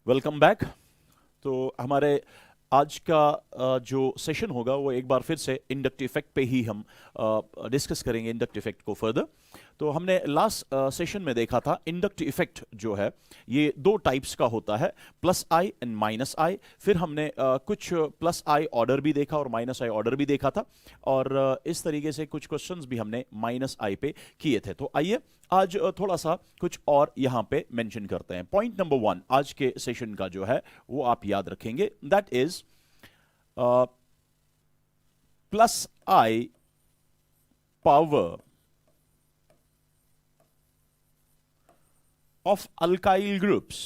Welcome back. तो हमारे आज का जो सेशन होगा वो एक बार फिर से इंडक्टिव इफेक्ट पे ही हम डिस्कस करेंगे, इंडक्टिव इफेक्ट को फर्दर। तो हमने लास्ट सेशन में देखा था इंडक्टिव इफेक्ट जो है ये दो टाइप्स का होता है, प्लस आई एंड माइनस आई। फिर हमने कुछ प्लस आई ऑर्डर भी देखा और माइनस आई ऑर्डर भी देखा था, और इस तरीके से कुछ क्वेश्चंस भी हमने माइनस आई पे किए थे। तो आइए आज थोड़ा सा कुछ और यहां पे मेंशन करते हैं। पॉइंट नंबर 1 आज के सेशन का जो है वो आप याद रखेंगे, that is plus I power of alkyl groups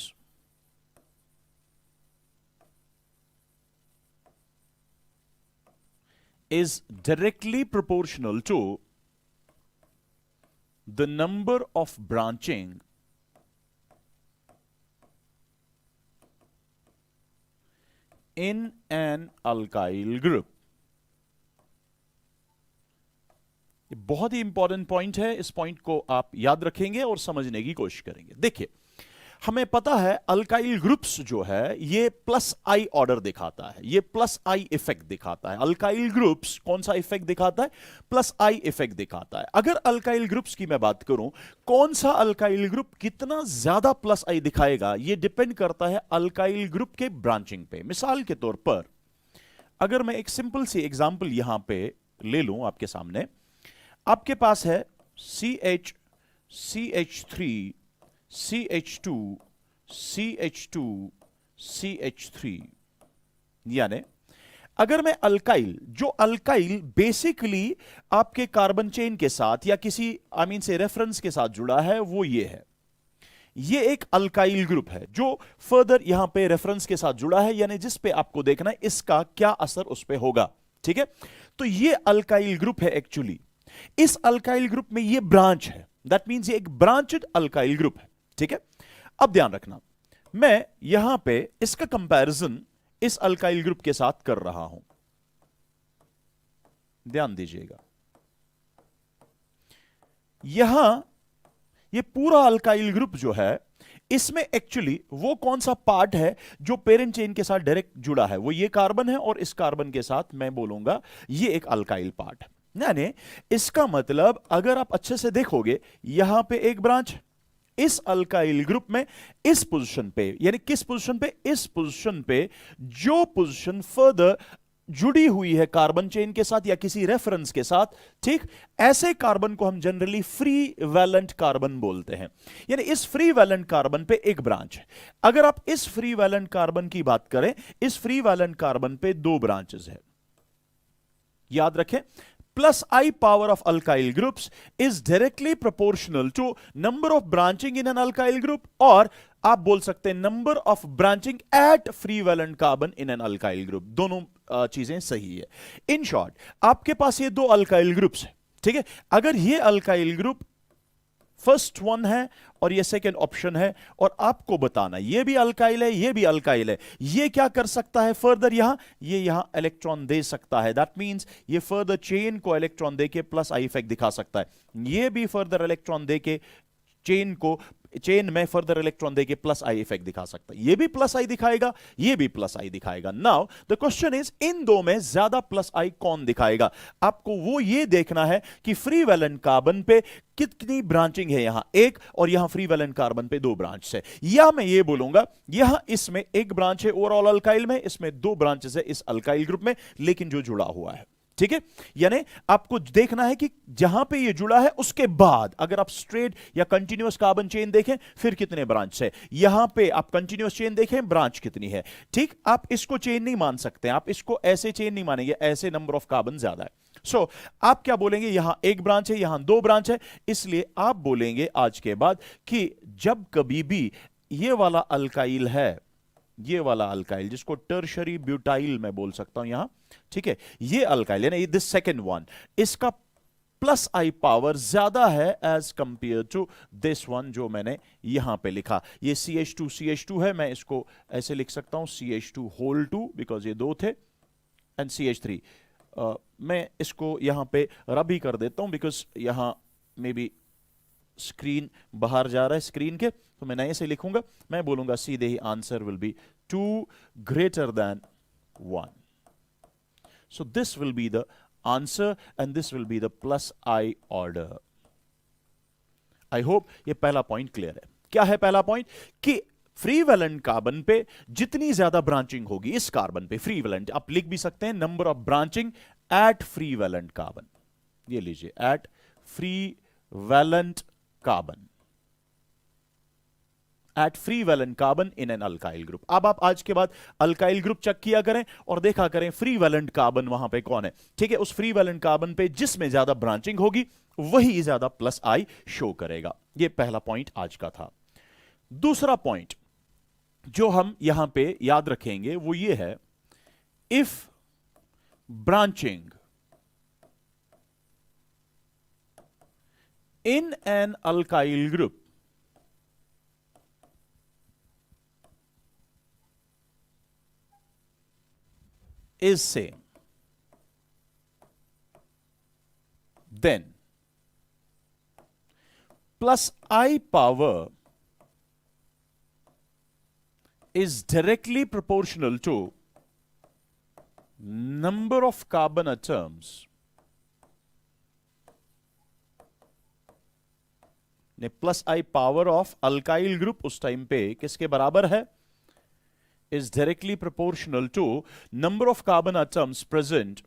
is directly proportional to the number of branching in an alkyl group। ये बहुत ही इंपॉर्टेंट पॉइंट है, इस पॉइंट को आप याद रखेंगे और समझने की कोशिश करेंगे। देखिए, हमें पता है अल्काइल ग्रुप्स जो है ये प्लस आई ऑर्डर दिखाता है, ये प्लस आई इफेक्ट दिखाता है। अल्काइल ग्रुप्स कौन सा इफेक्ट दिखाता है? प्लस आई इफेक्ट दिखाता है। अगर अल्काइल ग्रुप्स की मैं बात करूं, कौन सा अल्काइल ग्रुप कितना ज्यादा प्लस आई दिखाएगा ये डिपेंड करता है अल्काइल ग्रुप के ब्रांचिंग पे। मिसाल के तौर पर अगर मैं एक सिंपल सी एग्जांपल यहां पे ले लूं आपके सामने, आपके पास है CH, CH3, CH2, CH2, CH3। यानी अगर मैं अल्काइल, जो अल्काइल बेसिकली आपके कार्बन चेन के साथ या किसी आमीन से रेफरेंस के साथ जुड़ा है, वो ये है। ये एक अल्काइल ग्रुप है जो फर्दर यहां पे रेफरेंस के साथ जुड़ा है, यानी जिस पे आपको देखना है इसका क्या असर उस पे होगा। ठीक है, तो ये अल्काइल ग्रुप है। एक्चुअली इस अल्काइल ग्रुप में ये ब्रांच है, दैट मींस ये एक ब्रांचड अल्काइल ग्रुप है। ठीक है, अब ध्यान रखना, मैं यहां पे इसका कंपैरिजन इस अल्काइल ग्रुप के साथ कर रहा हूं। ध्यान दीजिएगा, यहां ये पूरा अल्काइल ग्रुप जो है इसमें एक्चुअली वो कौन सा पार्ट है जो पेरेंट चेन के साथ डायरेक्ट जुड़ा है? वो ये कार्बन है, और इस कार्बन के साथ मैं बोलूंगा ये एक अल्काइल पार्ट है। यानी इसका मतलब अगर आप अच्छे से देखोगे, यहां पे एक ब्रांच इस अल्काइल ग्रुप में इस पोजीशन पे, यानी किस पोजीशन पे? इस पोजीशन पे, जो पोजीशन फर्दर जुड़ी हुई है कार्बन चेन के साथ या किसी रेफरेंस के साथ। ठीक, ऐसे कार्बन को हम जनरली फ्री वैलेंट कार्बन बोलते हैं। यानी इस फ्री वैलेंट कार्बन पे एक ब्रांच है। अगर आप इस फ्री वैलेंट कार्बन की बात करें, इस फ्री वैलेंट कार्बन पे दो ब्रांचेस है। याद रखें, plus I power of alkyl groups is directly proportional to number of branching in an alkyl group, और आप बोल सकते हैं number of branching at free valent carbon in an alkyl group। दोनों चीजें सही है। इन शॉर्ट, आपके पास ये दो अल्काइल ग्रुप्स है। ठीक है, अगर ये अल्काइल ग्रुप फर्स्ट वन है और ये सेकेंड ऑप्शन है, और आपको बताना ये भी अल्काइल है, ये भी अल्काइल है, ये क्या कर सकता है फर्दर? ये यहां इलेक्ट्रॉन दे सकता है। दैट मींस ये फर्दर चेन को इलेक्ट्रॉन देके प्लस आई इफेक्ट दिखा सकता है। ये भी फर्दर इलेक्ट्रॉन देके चेन में फर्दर इलेक्ट्रॉन देके प्लस आई इफेक्ट दिखा सकता है। ये भी प्लस आई दिखाएगा, ये भी प्लस आई दिखाएगा। नाउ द क्वेश्चन इज, इन दो में ज्यादा प्लस आई कौन दिखाएगा? आपको वो ये देखना है कि फ्री वैलेंट कार्बन पे कितनी ब्रांचिंग है, यहां एक, और यहां फ्री वैलेंट कार्बन पे दो ब्रांच है। या मैं ये बोलूंगा, यहां इसमें एक ब्रांच है ओवरऑल अल्काइल में, इसमें दो ब्रांचेस है इस अल्काइल ग्रुप में, लेकिन जो जुड़ा हुआ है। ठीक है, यानी आपको देखना है कि जहां पे ये जुड़ा है उसके बाद अगर आप स्ट्रेट या कंटीन्यूअस कार्बन चेन देखें फिर कितने ब्रांच है। यहां पे आप कंटीन्यूअस चेन देखें, ब्रांच कितनी है। ठीक, आप इसको चेन नहीं मान सकते, आप इसको ऐसे चेन नहीं मानेंगे, ऐसे नंबर ऑफ कार्बन ज्यादा है। सो आप क्या बोलेंगे? यहां एक ब्रांच है, यहां दो ब्रांच है, इसलिए आप बोलेंगे आज के बाद कि जब कभी भी ये वाला अल्काइल है, ये वाला अल्काइल जिसको टर्शरी ब्यूटाइल मैं बोल सकता हूं यहां, ठीक है, ये अल्काइल है ना, दिस सेकंड वन, इसका प्लस आई पावर ज्यादा है as compare to this one जो मैंने यहां पे लिखा। ये CH2 है, मैं इसको ऐसे लिख सकता हूं CH2 होल 2 बिकॉज ये दो थे, एंड CH3 मैं इसको यहां पे रब ही कर देता हूं बिकॉज यहां मे बी स्क्रीन बाहर जा रहा है स्क्रीन के, तो मैं नए से लिखूंगा, मैं बोलूंगा सीधे ही answer will be 2 greater than 1. So this will be the answer and this will be the plus I order. I hope ये पहला पॉइंट क्लियर है. क्या है पहला पॉइंट? कि फ्री वैलेंट कार्बन पे जितनी ज्यादा ब्रांचिंग होगी इस कार्बन पे, फ्री वैलेंट आप लिख भी सकते हैं number of branching at free valent carbon. ये लीजिए at free valent carbon, at free valent carbon in an alkyl group. अब आप आज के बाद अल्काइल ग्रुप चेक किया करें और देखा करें फ्री वैलेंट कार्बन वहां पे कौन है. ठीक है, उस फ्री वैलेंट कार्बन पे जिसमें ज्यादा ब्रांचिंग होगी वही ज्यादा प्लस आई शो करेगा. ये पहला पॉइंट आज का था. दूसरा पॉइंट जो हम यहां पे याद रखेंगे वो ये है, if branching in an alkyl group is same, then plus I power is directly proportional to number of carbon atoms ने plus I power of alkyl group उस टाइम पे किसके बराबर है? is directly proportional to number of carbon atoms present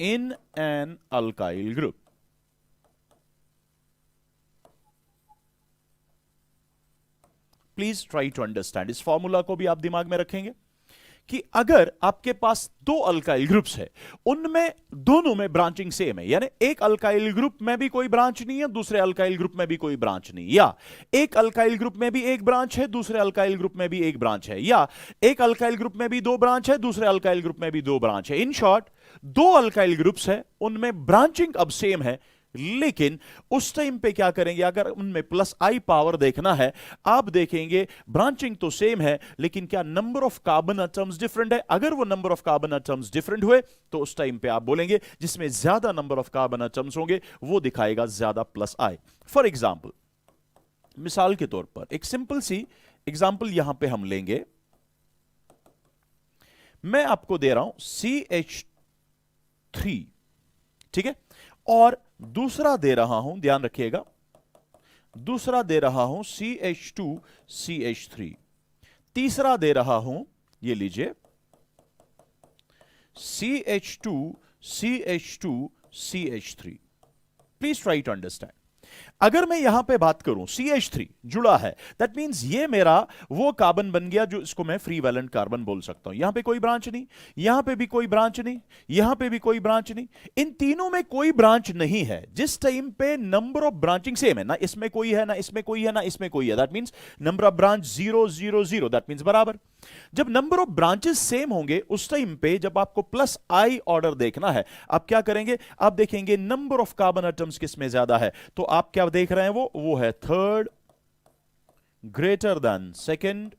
in an alkyl group. Please try to understand. इस formula को भी आप दिमाग में रखेंगे कि अगर आपके पास दो अल्काइल ग्रुप्स है, उनमें दोनों में ब्रांचिंग सेम है, यानी एक अल्काइल ग्रुप में भी कोई ब्रांच नहीं है, दूसरे अल्काइल ग्रुप में भी कोई ब्रांच नहीं, या एक अल्काइल ग्रुप में भी एक ब्रांच है, दूसरे अल्काइल ग्रुप में भी एक ब्रांच है, या एक अल्काइल ग्रुप में भी दो ब्रांच है, दूसरे अल्काइल ग्रुप में भी दो ब्रांच है. इन शॉर्ट दो अल्काइल ग्रुप्स है, उनमें ब्रांचिंग अब सेम है, लेकिन उस टाइम पे क्या करेंगे, अगर उनमें प्लस आई पावर देखना है, आप देखेंगे ब्रांचिंग तो सेम है लेकिन क्या number of carbon atoms different है. अगर वो number of carbon atoms different हुए तो उस टाइम पे आप बोलेंगे जिसमें ज्यादा नंबर ऑफ कार्बन एटम्स होंगे वो दिखाएगा ज्यादा प्लस आई. फॉर एग्जाम्पल, मिसाल के तौर पर एक सिंपल सी एग्जाम्पल यहां पे हम लेंगे. मैं आपको दे रहा हूं CH3, ठीक है, और दूसरा दे रहा हूं, ध्यान रखिएगा, दूसरा दे रहा हूं CH2 CH3, तीसरा दे रहा हूं, ये लीजिए CH2 CH2 CH3. Please try to understand. अगर मैं यहां पे बात करूं CH3 जुड़ा है, दैट मींस ये मेरा वो कार्बन बन गया जो इसको मैं फ्री वैलेंट कार्बन बोल सकता हूं. यहां पे कोई ब्रांच नहीं, यहां पे भी कोई ब्रांच नहीं, यहां पे भी कोई ब्रांच नहीं, इन तीनों में कोई ब्रांच नहीं है. जिस टाइम पे नंबर ऑफ ब्रांचिंग सेम है, ना इसमें कोई है, ना इसमें कोई है, ना इसमें कोई है, that means number of branch 0 0 0, that means बराबर. जब नंबर ऑफ ब्रांचेस सेम होंगे उस टाइम पे जब आपको प्लस आई ऑर्डर देखना है, आप क्या करेंगे, आप देखेंगे नंबर ऑफ कार्बन एटम्स किसमें ज्यादा है, तो आप क्या देख रहे हैं, वो है third greater than second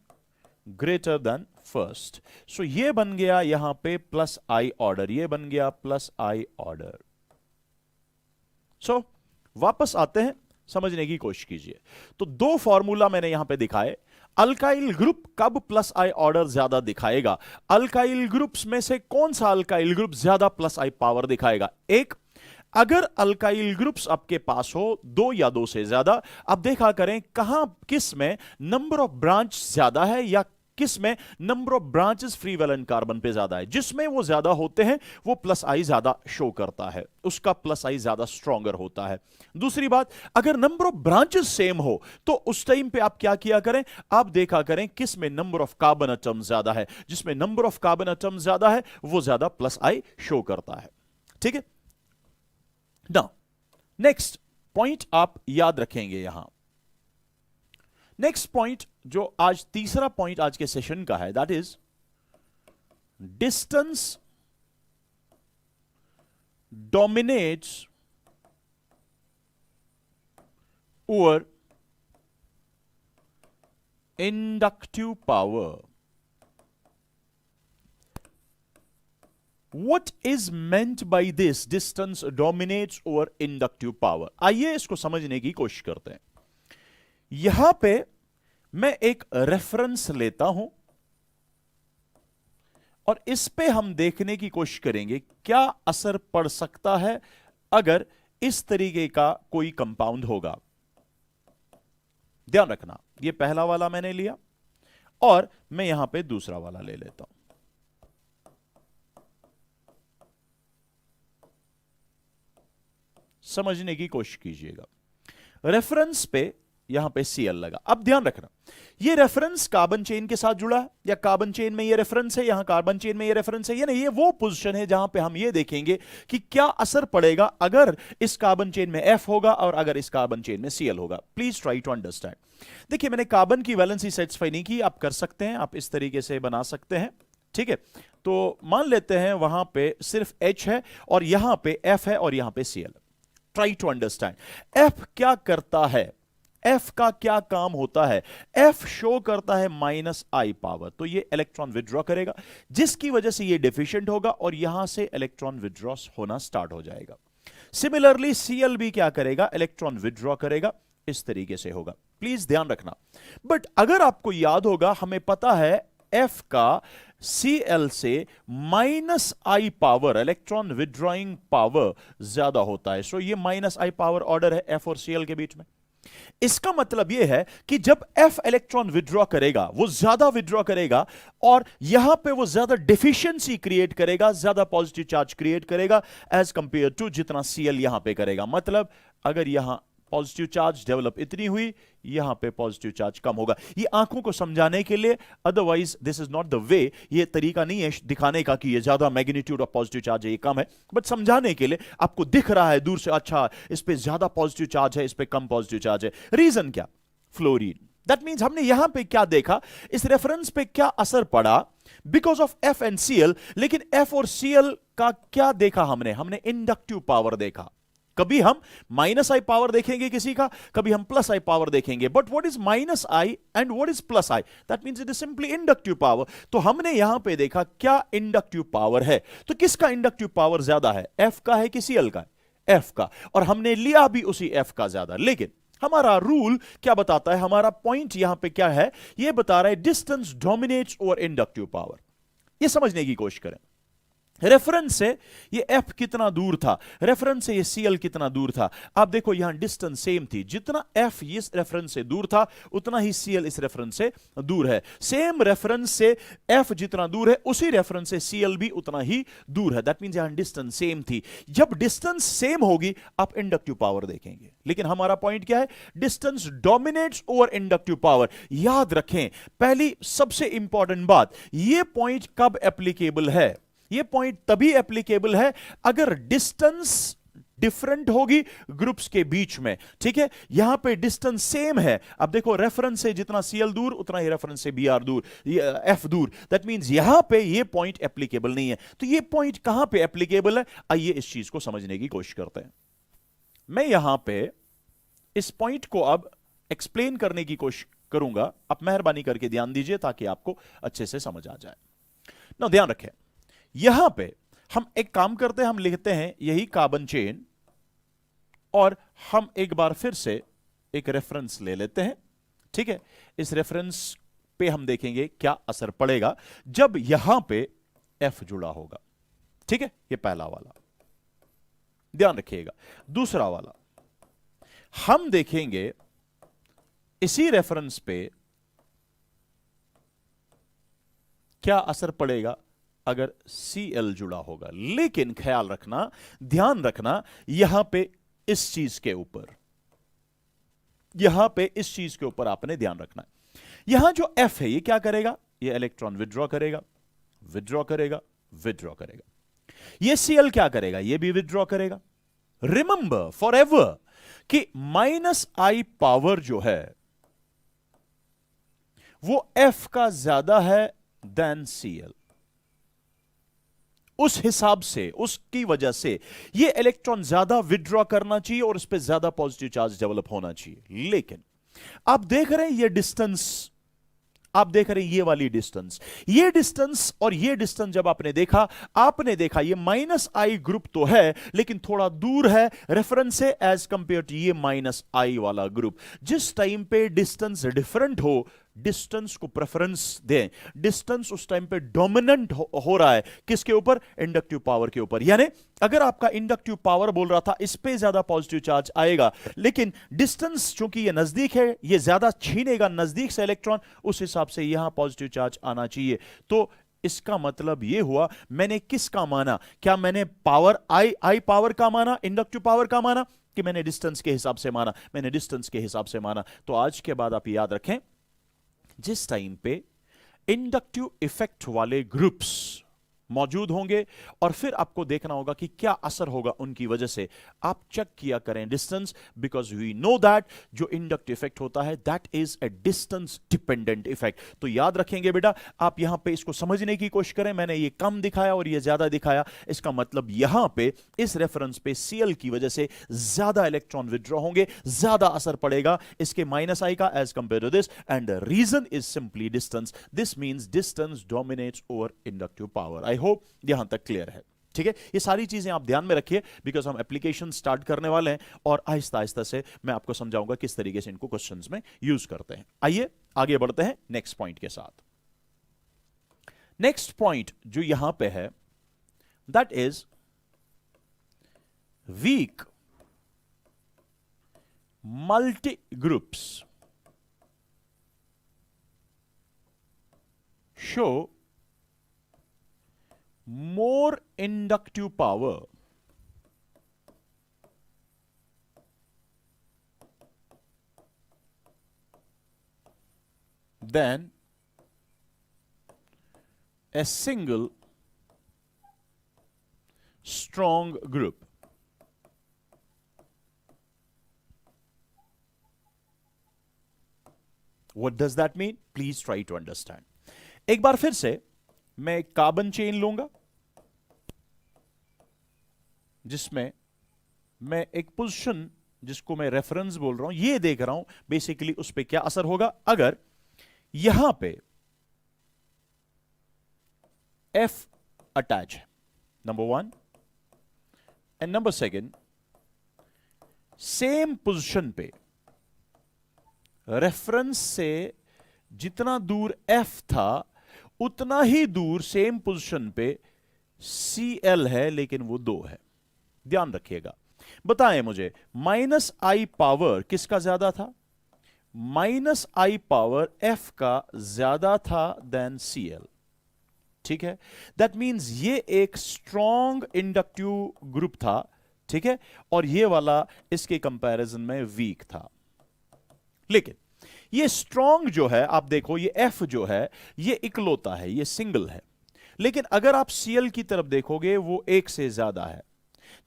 greater than first. So ये बन गया यहां पे प्लस आई ऑर्डर, ये बन गया प्लस आई ऑर्डर. सो वापस आते हैं, समझने की कोशिश कीजिए. तो दो फॉर्मूला मैंने यहां पे दिखाए. अल्काइल ग्रुप कब प्लस आई ऑर्डर ज्यादा दिखाएगा, अल्काइल ग्रुप्स में से कौन सा अल्काइल ग्रुप ज्यादा प्लस आई पावर दिखाएगा. एक, अगर अल्काइल ग्रुप्स आपके पास हो दो या दो से ज्यादा, अब देखा करें कहां किस में नंबर ऑफ ब्रांच ज्यादा है या किस में number of branches free valent carbon पे ज्यादा है. जिसमें वो ज्यादा होते हैं वो प्लस आई ज्यादा शो करता है, उसका प्लस आई ज्यादा स्ट्रॉन्गर होता है. दूसरी बात, अगर नंबर ऑफ ब्रांचेस सेम हो तो उस टाइम पे आप क्या किया करें, आप देखा करें किस में नंबर ऑफ कार्बन एटम ज्यादा है. जिसमें नंबर ऑफ कार्बन एटम ज्यादा है वो ज्यादा प्लस आई शो करता है. ठीक है. नाउ नेक्स्ट पॉइंट आप याद रखेंगे यहां. नेक्स्ट पॉइंट जो आज तीसरा पॉइंट आज के सेशन का है, that is distance dominates over inductive power. What is meant by this distance dominates over inductive power? आइए इसको समझने की कोशिश करते हैं। यहां पे मैं एक रेफरेंस लेता हूं और इस पे हम देखने की कोशिश करेंगे क्या असर पड़ सकता है अगर इस तरीके का कोई कंपाउंड होगा। ध्यान रखना, ये पहला वाला मैंने लिया और मैं यहां पे दूसरा वाला ले लेता हूं। समझने की कोशिश कीजिएगा। रेफरेंस पे यहां पे Cl लगा। अब ध्यान रखना, ये रेफरेंस कार्बन चेन के साथ जुड़ा है या कार्बन चेन में ये रेफरेंस है, यहां कार्बन चेन में ये रेफरेंस है, या नहीं, ये वो पोजीशन है जहां पे हम ये देखेंगे कि क्या असर पड़ेगा अगर इस कार्बन चेन में F होगा और अगर इस कार्बन चेन में Cl होगा। Please try to understand. देखिए, मैंने कार्बन की वैलेंसी सेटिस्फाई नहीं की, आप कर सकते हैं, आप इस तरीके से बना सकते हैं, ठीक है। तो मान लेते हैं वहां पे सिर्फ H है और यहां पे F है और यहां पे Cl। Try to understand, F क्या करता है, F का क्या काम होता है। F शो करता है -I पावर, तो ये इलेक्ट्रॉन विड्रॉ करेगा जिसकी वजह से ये डेफिशिएंट होगा और यहां से इलेक्ट्रॉन विड्रॉ होना स्टार्ट हो जाएगा। सिमिलरली Cl भी क्या करेगा, इलेक्ट्रॉन विड्रॉ करेगा, इस तरीके से होगा। प्लीज ध्यान रखना। बट अगर आपको याद होगा, हमें पता है F का Cl से -I power, electron withdrawing power ज्यादा होता है। सो ये -I पावर ऑर्डर है F और Cl के बीच में। इसका मतलब यह है कि जब F इलेक्ट्रॉन विड्रॉ करेगा, वो ज्यादा विड्रॉ करेगा और यहां पे वो ज्यादा डिफिशियंसी क्रिएट करेगा, ज्यादा पॉजिटिव चार्ज क्रिएट करेगा एज कंपेयर टू जितना Cl यहां पे करेगा। मतलब अगर यहां पॉजिटिव चार्ज डेवलप इतनी हुई, यहां पे पॉजिटिव चार्ज कम होगा। ये आंखों को समझाने के लिए, otherwise this is not the way, ये तरीका नहीं है दिखाने का कि ये ज्यादा मैग्नीट्यूड ऑफ पॉजिटिव चार्ज है, ये कम है, बट समझाने के लिए आपको दिख रहा है दूर से, अच्छा इस पे ज्यादा पॉजिटिव चार्ज है, इस पे कम पॉजिटिव चार्ज है। रीजन क्या, फ्लोरीन। दैट मीन्स हमने यहां पे क्या देखा, इस रेफरेंस पे क्या असर पड़ा because of F and Cl, लेकिन F और Cl का क्या देखा हमने इंडक्टिव पावर देखा। कभी हम -I पावर देखेंगे किसी का, कभी हम +I पावर देखेंगे, but what is -I and what is +I, that means it is simply inductive power. तो हमने यहां पे देखा क्या इंडक्टिव पावर है, तो किसका इंडक्टिव पावर ज्यादा है, F का है कि Cl का है, F का, और हमने लिया भी उसी F का ज्यादा। लेकिन हमारा रूल क्या बताता है, हमारा पॉइंट यहां पे क्या है, यह बता रहा है distance dominates over inductive power. यह समझने की कोशिश करें, रेफरेंस से ये F कितना दूर था, रेफरेंस से ये Cl कितना दूर था। आप देखो यहां डिस्टेंस सेम थी, जितना F इस रेफरेंस से दूर था उतना ही Cl इस रेफरेंस से दूर है। सेम रेफरेंस से F जितना दूर है, उसी रेफरेंस से Cl भी उतना ही दूर है। दैट मींस यहां डिस्टेंस सेम थी। जब डिस्टेंस सेम होगी आप इंडक्टिव पावर देखेंगे, लेकिन हमारा पॉइंट क्या है, distance dominates over inductive power. याद रखें, पहली सबसे इंपॉर्टेंट बात, यह पॉइंट कब एप्लीकेबल है, ये पॉइंट तभी एप्लीकेबल है अगर डिस्टेंस डिफरेंट होगी ग्रुप्स के बीच में, ठीक है। यहां पे डिस्टेंस सेम है। अब देखो रेफरेंस से जितना Cl दूर उतना ही रेफरेंस से Br दूर, F दूर, दैट मींस यहां पे ये पॉइंट एप्लीकेबल नहीं है। तो ये पॉइंट कहां पे एप्लीकेबल है, आइए इस चीज को समझने की कोशिश करते हैं। मैं यहां पे इस पॉइंट को अब एक्सप्लेन करने की कोशिश करूंगा, आप मेहरबानी करके ध्यान दीजिए ताकि आपको अच्छे से समझ आ जाए ना। ध्यान रखें, यहां पे हम एक काम करते हैं, हम लिखते हैं यही कार्बन चेन और हम एक बार फिर से एक रेफरेंस ले लेते हैं, ठीक है। इस रेफरेंस पे हम देखेंगे क्या असर पड़ेगा जब यहां पे F जुड़ा होगा, ठीक है। ये पहला वाला ध्यान रखिएगा। दूसरा वाला हम देखेंगे इसी रेफरेंस पे क्या असर पड़ेगा अगर Cl जुड़ा होगा। लेकिन ख्याल रखना, ध्यान रखना, यहां पे इस चीज के ऊपर, यहां पे इस चीज के ऊपर आपने ध्यान रखना है। यहां जो F है ये क्या करेगा, ये इलेक्ट्रॉन विड्रॉ करेगा, विड्रॉ करेगा, विड्रॉ करेगा। ये Cl क्या करेगा, ये भी विड्रॉ करेगा। रिमेंबर फॉरएवर कि -I पावर जो है वो F का ज्यादा है देन Cl। उस हिसाब से, उसकी वजह से ये इलेक्ट्रॉन ज्यादा विड्रॉ करना चाहिए और उस पर ज्यादा पॉजिटिव चार्ज डेवलप होना चाहिए। लेकिन आप देख रहे हैं ये डिस्टेंस आप देख रहे हैं ये वाली डिस्टेंस, ये डिस्टेंस और ये डिस्टेंस जब आपने देखा, आपने देखा ये माइनस आई ग्रुप तो है लेकिन थोड़ा दूर है रेफरेंस से एज कंपेयर टू ये माइनस आई वाला ग्रुप। जिस टाइम पे डिस्टेंस डिफरेंट हो, डिस्टेंस को प्रेफरेंस दें। डिस्टेंस उस टाइम पे डोमिनेंट हो रहा है किसके ऊपर? इंडक्टिव पावर के ऊपर। यानी अगर आपका इंडक्टिव पावर बोल रहा था इस पे ज्यादा पॉजिटिव चार्ज आएगा, लेकिन डिस्टेंस चूंकि ये नजदीक है, ये ज्यादा छीनेगा नजदीक से इलेक्ट्रॉन, उस हिसाब से यहां पॉजिटिव चार्ज आना चाहिए। तो इसका मतलब यह हुआ, मैंने किसका माना? क्या मैंने पावर आई पावर का माना, इंडक्टिव पावर का माना, कि मैंने डिस्टेंस के हिसाब से माना? मैंने डिस्टेंस के हिसाब से माना। तो आज के बाद आप याद रखें, जिस टाइम पे इंडक्टिव इफेक्ट वाले ग्रुप्स मौजूद होंगे और फिर आपको देखना होगा कि क्या असर होगा उनकी वजह से, आप चेक किया करें distance, because we know that जो इंडक्टिव इफेक्ट होता है that is a distance dependent effect. तो याद रखेंगे बेटा, आप यहां पे इसको समझने की कोशिश करें। मैंने ये कम दिखाया और ये ज्यादा दिखाया, इसका मतलब यहां पे इस रेफरेंस पे Cl की वजह से ज्यादा इलेक्ट्रॉन विड्रॉ होंगे, ज्यादा असर पड़ेगा इसके माइनस आई का as compare to this, and the reason is simply distance. This means distance dominates over inductive power. I hope यहां तक क्लियर है। ठीक है, ये सारी चीजें आप ध्यान में रखिए, बिकॉज हम एप्लीकेशन स्टार्ट करने वाले हैं और आहिस्ता आहिस्ता से मैं आपको समझाऊंगा किस तरीके से इनको क्वेश्चंस में यूज करते हैं। आइए आगे बढ़ते हैं नेक्स्ट पॉइंट के साथ। नेक्स्ट पॉइंट जो यहां पे है that is weak multi groups show more inductive power than a single strong group. What does that mean? Please try to understand. एक बार फिर से मैं एक कार्बन चेन लूंगा जिसमें मैं एक पोजीशन जिसको मैं रेफरेंस बोल रहा हूं, ये देख रहा हूं बेसिकली उस पे क्या असर होगा अगर यहां पे F अटैच है, number one, and number second, same position पे रेफरेंस से जितना दूर F था उतना ही दूर सेम पोजीशन पे Cl है, लेकिन वो 2 है। ध्यान रखिएगा, बताएं मुझे माइनस आई पावर किसका ज्यादा था? माइनस आई पावर F का ज्यादा था देन Cl। ठीक है, दैट मींस ये एक स्ट्रॉन्ग इंडक्टिव ग्रुप था, ठीक है, और ये वाला इसके कंपैरिजन में वीक था। लेकिन ये स्ट्रॉन्ग जो है, आप देखो ये F जो है ये इकलौता है, ये सिंगल है, लेकिन अगर आप Cl की तरफ देखोगे वो एक से ज्यादा है।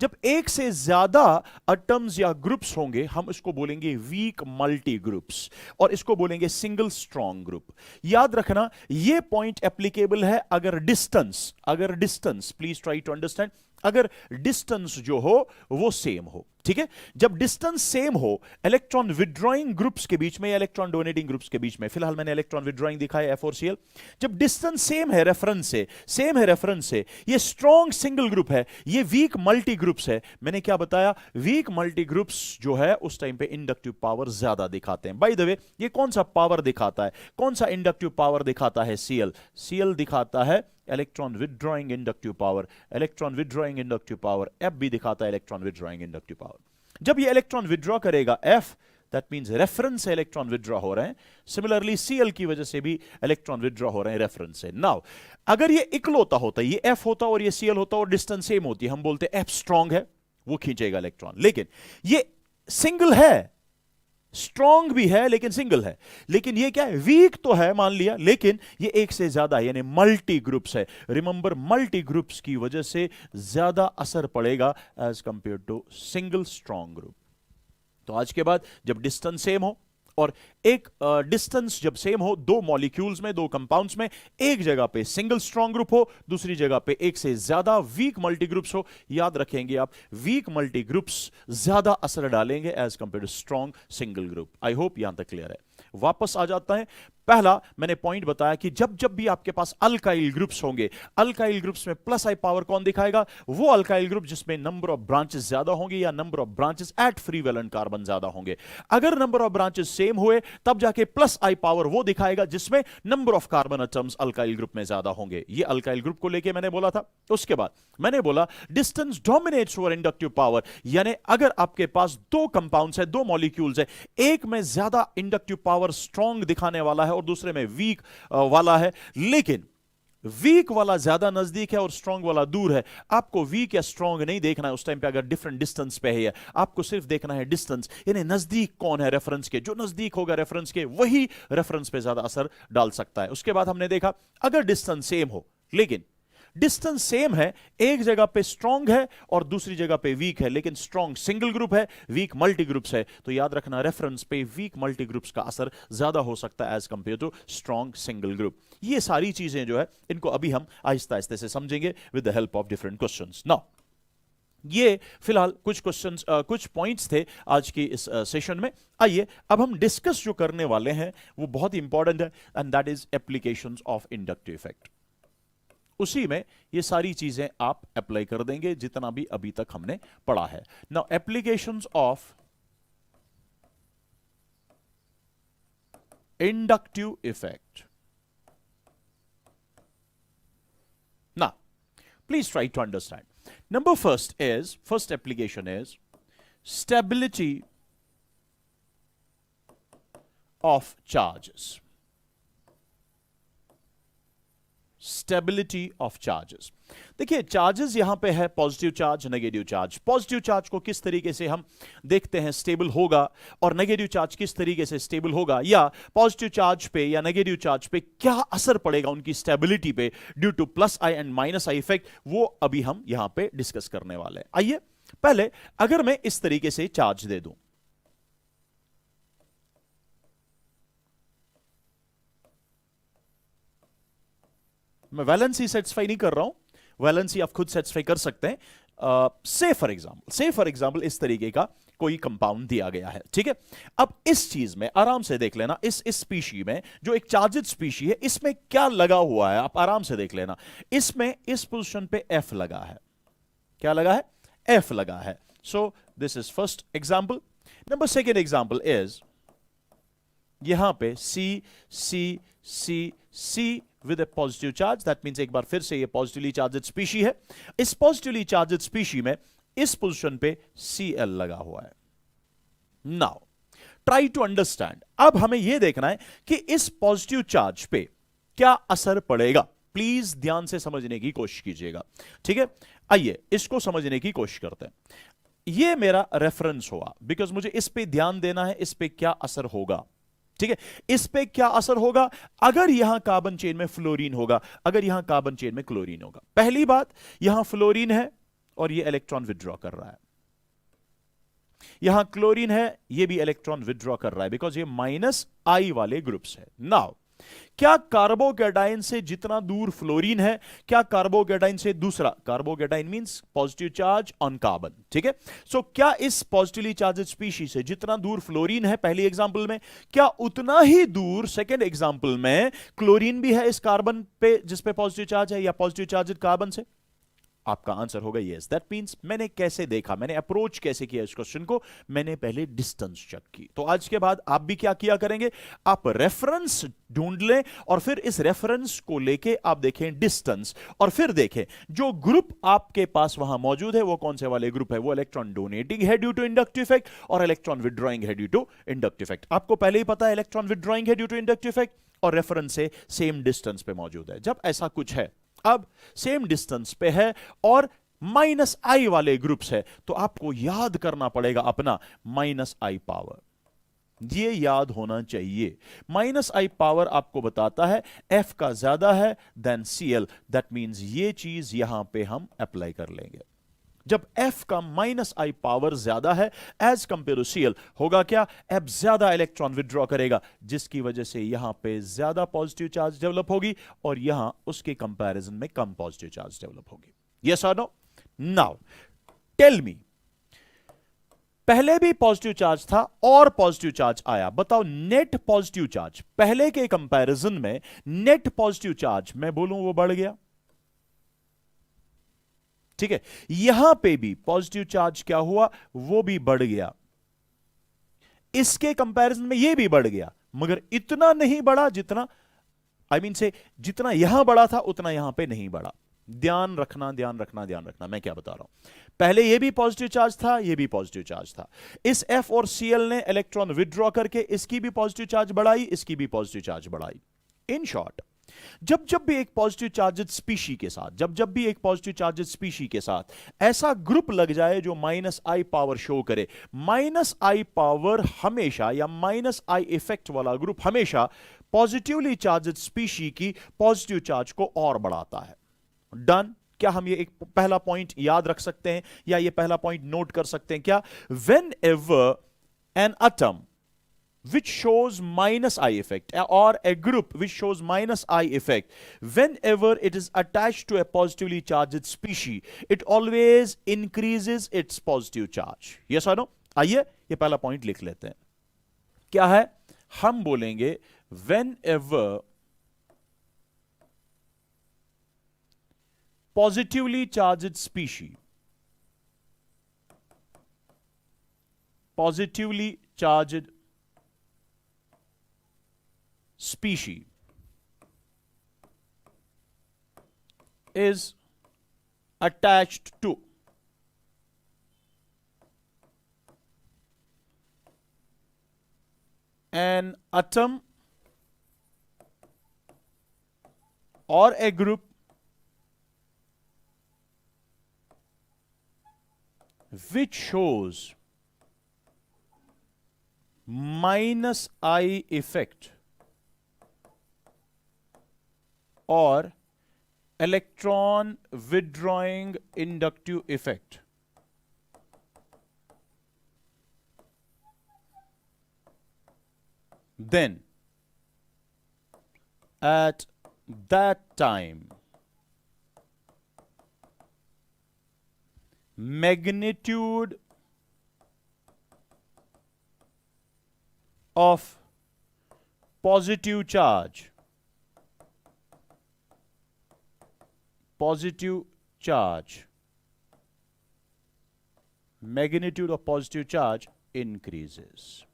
जब एक से ज्यादा एटम्स या ग्रुप्स होंगे हम इसको बोलेंगे वीक मल्टी ग्रुप्स, और इसको बोलेंगे सिंगल स्ट्रॉन्ग ग्रुप। याद रखना ये पॉइंट एप्लीकेबल है अगर distance please try to understand, अगर डिस्टेंस जो हो वो सेम हो। ठीक है, जब डिस्टेंस सेम हो इलेक्ट्रॉन विड्रॉइंग ग्रुप्स के बीच में या इलेक्ट्रॉन डोनेटिंग ग्रुप्स के बीच में, फिलहाल मैंने इलेक्ट्रॉन विड्रॉइंग दिखाया F और Cl, जब डिस्टेंस सेम है रेफरेंस से, ये स्ट्रॉन्ग सिंगल ग्रुप है, ये वीक मल्टी ग्रुप्स है। मैंने क्या बताया? वीक मल्टी ग्रुप्स जो है उस टाइम पे इंडक्टिव पावर ज्यादा दिखाते हैं। बाय द वे ये कौन सा पावर दिखाता है, कौन सा इंडक्टिव पावर दिखाता है? Cl दिखाता है electron withdrawing inductive power, electron withdrawing inductive power. F भी दिखाता है इलेक्ट्रॉन विड्रॉइंग इंडक्टिव पावर। जब ये इलेक्ट्रॉन विड्रॉ करेगा F, दैट मींस रेफरेंस से इलेक्ट्रॉन विड्रॉ हो रहे हैं। सिमिलरली Cl की वजह से भी इलेक्ट्रॉन विड्रॉ हो रहे हैं रेफरेंस से। नाउ अगर ये इकलौता होता, ये F होता और ये Cl होता और डिस्टेंस सेम होती, हम बोलते F स्ट्रॉन्ग है, वो खींचेगा इलेक्ट्रॉन। लेकिन ये सिंगल है, स्ट्रॉन्ग भी है लेकिन सिंगल है, लेकिन ये क्या है? वीक तो है मान लिया, लेकिन ये एक से ज्यादा है, यानी मल्टी ग्रुप्स है। रिमेंबर मल्टी ग्रुप्स की वजह से ज्यादा असर पड़ेगा as compare to single strong group. तो आज के बाद जब डिस्टेंस सेम हो और एक डिस्टेंस जब सेम हो, दो मॉलिक्यूल्स में, दो कंपाउंड्स में, एक जगह पे सिंगल स्ट्रॉन्ग ग्रुप हो, दूसरी जगह पे एक से ज्यादा वीक मल्टी ग्रुप्स हो, याद रखेंगे आप वीक मल्टी ग्रुप्स ज्यादा असर डालेंगे as compare to strong single group. I hope यहां तक क्लियर है। वापस आ जाता है। पहला मैंने पॉइंट बताया कि जब जब भी आपके पास अल्काइल ग्रुप्स होंगे, अल्काइल ग्रुप्स में प्लस आई पावर कौन दिखाएगा? वो अल्काइल ग्रुप जिसमें नंबर ऑफ ब्रांचेस ज्यादा होंगे या number of branches at free valent carbon ज्यादा होंगे। अगर नंबर ऑफ ब्रांचेस सेम हुए तब जाके प्लस आई पावर वो दिखाएगा जिसमें number of carbon atoms alkyl group में ज्यादा होंगे। ये अल्काइल ग्रुप को लेके मैंने बोला था। उसके बाद मैंने बोला distance dominates over inductive power, यानी अगर आपके पास दो कंपाउंड्स है, दो मॉलिक्यूल्स है, एक में ज्यादा इंडक्टिव पावर स्ट्रॉन्ग दिखाने वाला है और दूसरे में वीक वाला है, लेकिन वीक वाला ज्यादा नजदीक है और स्ट्रॉन्ग वाला दूर है। आपको वीक या स्ट्रॉन्ग नहीं देखना है उस टाइम पे अगर डिफरेंट डिस्टेंस पे है, आपको सिर्फ देखना है डिस्टेंस, यानी नजदीक कौन है रेफरेंस के। जो नजदीक होगा रेफरेंस के वही रेफरेंस पे ज्यादा असर डाल सकता है। उसके बाद हमने देखा अगर डिस्टेंस सेम हो, लेकिन डिस्टेंस सेम है, एक जगह पे स्ट्रॉन्ग है और दूसरी जगह पे वीक है, लेकिन स्ट्रॉन्ग सिंगल ग्रुप है, वीक मल्टी ग्रुप्स है, तो याद रखना रेफरेंस पे वीक मल्टी ग्रुप्स का असर ज्यादा हो सकता है as compare to strong single group. ये सारी चीजें जो है इनको अभी हम आहिस्ता आहिस्ता से समझेंगे with the help of different questions. Now ये फिलहाल कुछ क्वेश्चंस, कुछ पॉइंट्स थे आज की इस सेशन में। आइए अब हम डिस्कस जो करने वाले हैं वो बहुत इंपॉर्टेंट है, and that is applications of inductive effect. उसी में ये सारी चीजें आप अप्लाई कर देंगे जितना भी अभी तक हमने पढ़ा है। Now applications of inductive effect. Now please try to understand. Number first application is stability of charges. Stability of charges. देखिए चार्जेस यहां पे है positive charge, negative charge. Positive charge को किस तरीके से हम देखते हैं स्टेबल होगा, और नेगेटिव चार्ज किस तरीके से स्टेबल होगा, या पॉजिटिव चार्ज पे या नेगेटिव चार्ज पे क्या असर पड़ेगा उनकी स्टेबिलिटी पे due to plus I and minus I effect, वो अभी हम यहां पे डिस्कस करने वाले हैं। आइए पहले अगर मैं इस तरीके से चार्ज दे दूं, मैं वैलेंसी सेटिस्फाई नहीं कर रहा हूं, वैलेंसी आप खुद सेटिस्फाई कर सकते हैं। से फॉर एग्जांपल इस तरीके का कोई कंपाउंड दिया गया है, ठीक है। अब इस चीज में आराम से देख लेना, इस स्पीशी में जो एक चार्जेड स्पीशी है इसमें क्या लगा हुआ है, आप आराम से देख लेना। इसमें इस पोजीशन पे एफ लगा है, क्या लगा है? एफ लगा है। So this is first example. Number second example is यहां पे सी सी सी सी with a positive charge, that means एक बार फिर से ये positively charged species है। इस positively charged species में इस पोजीशन पे Cl लगा हुआ है। Now try to understand, अब हमें यह देखना है कि इस पॉजिटिव चार्ज पे क्या असर पड़ेगा। प्लीज ध्यान से समझने की कोशिश कीजिएगा, ठीक है। आइए इसको समझने की कोशिश करते हैं। यह मेरा रेफरेंस हुआ, बिकॉज मुझे इस पे ध्यान देना है, इस पे क्या असर होगा, ठीक है। इस पे क्या असर होगा अगर यहां कार्बन चेन में फ्लोरीन होगा, अगर यहां कार्बन चेन में क्लोरीन होगा। पहली बात, यहां फ्लोरीन है और ये इलेक्ट्रॉन विथड्रॉ कर रहा है, यहां क्लोरीन है, ये भी इलेक्ट्रॉन विथड्रॉ कर रहा है, बिकॉज ये माइनस आई वाले ग्रुप्स है। नाउ क्या कार्बोकैटायन से जितना दूर फ्लोरीन है, क्या कार्बोकैटायन से दूसरा, carbocation means positive charge on carbon, ठीक है। सो क्या इस पॉजिटिवली चार्ज्ड स्पीशीज से जितना दूर फ्लोरीन है पहली एग्जांपल में, क्या उतना ही दूर सेकेंड एग्जांपल में क्लोरीन भी है इस कार्बन पे जिस पे पॉजिटिव चार्ज है, या पॉजिटिव चार्ज्ड कार्बन से? आपका आंसर होगा यस। दैट मींस मैंने कैसे देखा, मैंने अप्रोच कैसे किया इस क्वेश्चन को, मैंने पहले डिस्टेंस चेक की। तो आज के बाद आप भी क्या किया करेंगे, आप रेफरेंस ढूंढ लें और फिर इस रेफरेंस को लेके आप देखें डिस्टेंस, और फिर देखें जो ग्रुप आपके पास वहां मौजूद है वो कौन से वाले ग्रुप है, वो इलेक्ट्रॉन डोनेटिंग है ड्यू टू इंडक्टिव इफेक्ट और इलेक्ट्रॉन विदड्रॉइंग है ड्यू टू इंडक्टिव इफेक्ट। आपको पहले ही पता है इलेक्ट्रॉन विदड्रॉइंग है ड्यू टू इंडक्टिव इफेक्ट और रेफरेंस से सेम डिस्टेंस पे मौजूद है। जब ऐसा कुछ है, अब सेम डिस्टेंस पे है और माइनस आई वाले ग्रुप्स है, तो आपको याद करना पड़ेगा अपना माइनस आई पावर, ये याद होना चाहिए। माइनस आई पावर आपको बताता है एफ का ज्यादा है देन सीएल, दैट मींस ये चीज यहां पे हम अप्लाई कर लेंगे। जब एफ का माइनस आई पावर ज्यादा है एज कंपेयर टू सीएल, होगा क्या, एफ ज्यादा इलेक्ट्रॉन विथड्रॉ करेगा, जिसकी वजह से यहां पे ज्यादा पॉजिटिव चार्ज डेवलप होगी और यहां उसके कंपैरिजन में कम पॉजिटिव चार्ज डेवलप होगी। यस और नो? नाउ टेल मी, पहले भी पॉजिटिव चार्ज था और पॉजिटिव चार्ज आया, बताओ नेट पॉजिटिव चार्ज पहले के कंपैरिजन में नेट पॉजिटिव चार्ज मैं बोलूं वो बढ़ गया। ठीक है, यहां पे भी पॉजिटिव चार्ज क्या हुआ, वो भी बढ़ गया, इसके कंपैरिजन में ये भी बढ़ गया, मगर इतना नहीं बढ़ा जितना से जितना यहां बढ़ा था उतना यहां पे नहीं बढ़ा। ध्यान रखना ध्यान रखना ध्यान रखना, मैं क्या बता रहा हूं। पहले ये भी पॉजिटिव चार्ज था, ये भी पॉजिटिव चार्ज था, इस F और Cl ने इलेक्ट्रॉन विथड्रॉ करके इसकी भी पॉजिटिव चार्ज बढ़ाई, इसकी भी पॉजिटिव चार्ज बढ़ाई। इन शॉर्ट, जब जब भी एक पॉजिटिव चार्जेड स्पीशी के साथ जब भी एक पॉजिटिव चार्जेड स्पीशी के साथ ऐसा ग्रुप लग जाए जो -I पावर शो करे, -I पावर हमेशा या -I इफेक्ट वाला ग्रुप हमेशा पॉजिटिवली चार्जेड स्पीशी की पॉजिटिव चार्ज को और बढ़ाता है। डन? क्या हम ये एक पहला पॉइंट याद रख सकते हैं या ये पहला पॉइंट नोट कर सकते हैं क्या? When ever an atom which shows -I effect or a group which shows -I effect, whenever it is attached to a positively charged species, it always increases its positive charge. Yes or no? आइए ये पहला point लिख लेते हैं। क्या है? हम बोलेंगे whenever positively charged species, positively charged species is attached to an atom or a group which shows -I effect or electron withdrawing inductive effect, then at that time magnitude of positive charge magnitude of positive charge increases.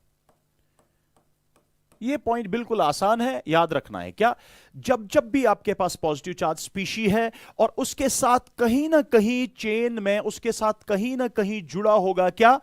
ये point बिल्कुल आसान है, याद रखना है। क्या? जब जब भी आपके पास पॉजिटिव चार्ज स्पीशी है और उसके साथ कहीं ना कहीं चेन में उसके साथ कहीं ना कहीं जुड़ा होगा क्या?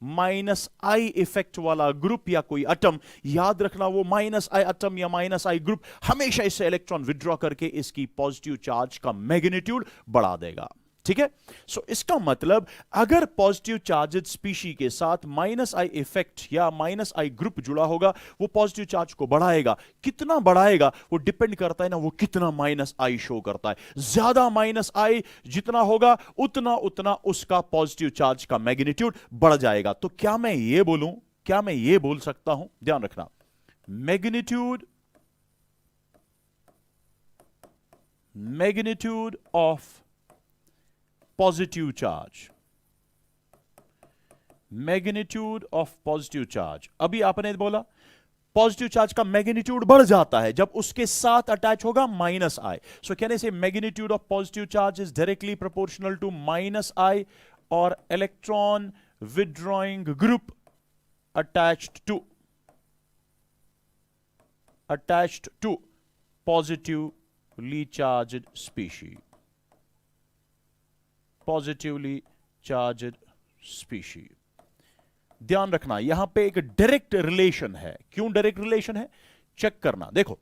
-I इफेक्ट वाला ग्रुप या कोई एटम, याद रखना वो -I एटम या -I ग्रुप हमेशा इससे इलेक्ट्रॉन विथड्रॉ करके इसकी पॉजिटिव चार्ज का मैग्नीट्यूड बढ़ा देगा। ठीक है, सो इसका मतलब अगर पॉजिटिव चार्जेड स्पीशी के साथ -I इफेक्ट या -I ग्रुप जुड़ा होगा वो पॉजिटिव चार्ज को बढ़ाएगा। कितना बढ़ाएगा वो डिपेंड करता है ना वो कितना -I शो करता है। ज्यादा -I जितना होगा उतना उतना उसका पॉजिटिव चार्ज का मैग्नीट्यूड बढ़ जाएगा। तो क्या मैं ये बोलूं, क्या मैं ये बोल सकता हूं, ध्यान रखना, magnitude of positive charge, magnitude of positive charge, अभी आपने बोला पॉजिटिव चार्ज का मैग्नीट्यूड बढ़ जाता है जब उसके साथ अटैच होगा -I। सो कहने से magnitude of positive charge is directly proportional to -I और electron withdrawing group attached to positively charged species, positively charged species. ध्यान रखना यहां पे एक डायरेक्ट रिलेशन है। क्यों डायरेक्ट रिलेशन है? चेक करना, देखो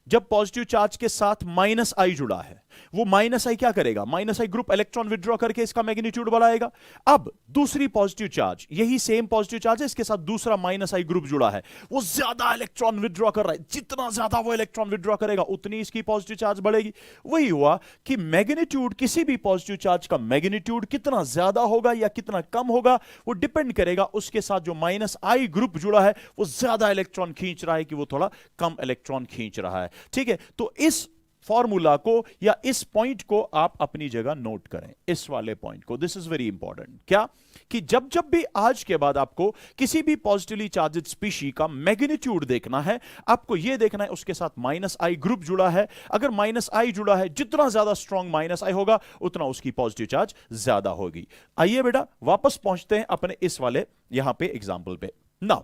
जब पॉजिटिव चार्ज के साथ -I जुड़ा है वो -I क्या करेगा? -I ग्रुप इलेक्ट्रॉन विथड्रॉ करके इसका मैग्नीट्यूड बढ़ाएगा। अब दूसरी पॉजिटिव चार्ज, यही सेम पॉजिटिव चार्ज है, इसके साथ दूसरा -I ग्रुप जुड़ा है, वो ज्यादा इलेक्ट्रॉन विथड्रॉ कर रहा है। जितना ज्यादा वो इलेक्ट्रॉन विथड्रॉ करेगा उतनी इसकी पॉजिटिव चार्ज बढ़ेगी। वही हुआ कि मैग्नीट्यूड, किसी भी पॉजिटिव चार्ज का मैग्नीट्यूड कितना ज्यादा होगा या कितना कम होगा वो डिपेंड करेगा उसके साथ जो -I ग्रुप जुड़ा है वो ज्यादा इलेक्ट्रॉन खींच रहा है कि वो थोड़ा कम इलेक्ट्रॉन खींच रहा है। ठीक है, तो इस फॉर्मूला को या इस पॉइंट को आप अपनी जगह नोट करें, इस वाले पॉइंट को। This is very important. क्या कि जब जब भी आज के बाद आपको किसी भी पॉजिटिवली चार्जेड स्पीशी का मैग्नीट्यूड देखना है, आपको यह देखना है उसके साथ माइनस आई ग्रुप जुड़ा है। अगर माइनस आई जुड़ा है, जितना ज्यादा स्ट्रॉन्ग माइनस आई होगा उतना उसकी पॉजिटिव चार्ज ज्यादा होगी। आइए बेटा वापस पहुंचते हैं अपने इस वाले यहां पे एग्जाम्पल पे। नाउ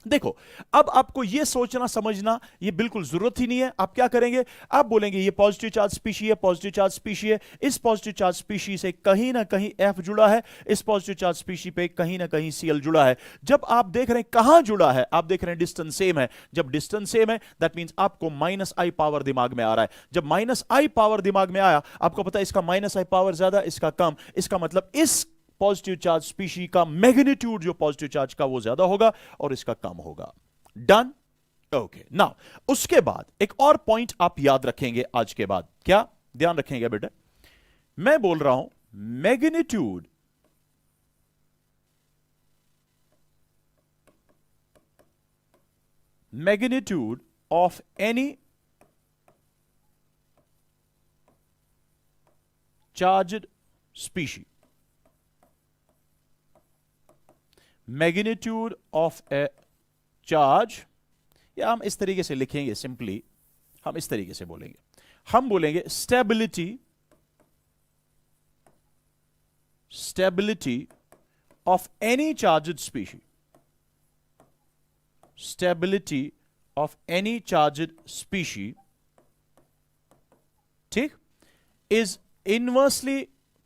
देखो, अब आपको यह सोचना समझना ये बिल्कुल जरूरत ही नहीं है। आप क्या करेंगे, आप बोलेंगे ये पॉजिटिव चार्ज स्पीशी है, पॉजिटिव चार्ज स्पीशी है, इस पॉजिटिव चार्ज स्पीशी से कहीं ना कहीं एफ जुड़ा है, इस पॉजिटिव चार्ज स्पीशी पे कहीं ना कहीं सीएल जुड़ा है। जब आप देख रहे हैं कहां जुड़ा है, आप देख रहे हैं डिस्टेंस सेम है। जब डिस्टेंस सेम है दैट मींस आपको माइनस आई पावर दिमाग में आ रहा है। जब माइनस आई पावर दिमाग में आया, आपको पता है इसका माइनस आई पावर ज्यादा, इसका कम, इसका मतलब इस पॉजिटिव चार्ज स्पीशी का मैग्नीट्यूड जो पॉजिटिव चार्ज का वो ज्यादा होगा और इसका कम होगा। डन? ओके। नाउ उसके बाद एक और पॉइंट आप याद रखेंगे आज के बाद। क्या ध्यान रखेंगे बेटा, मैं बोल रहा हूं magnitude of any charged species, magnitude of A charge, या हम इस तरीके से लिखेंगे, सिंपली हम इस तरीके से बोलेंगे, हम बोलेंगे stability of any charged species, stability of any charged species, ठीक, is inversely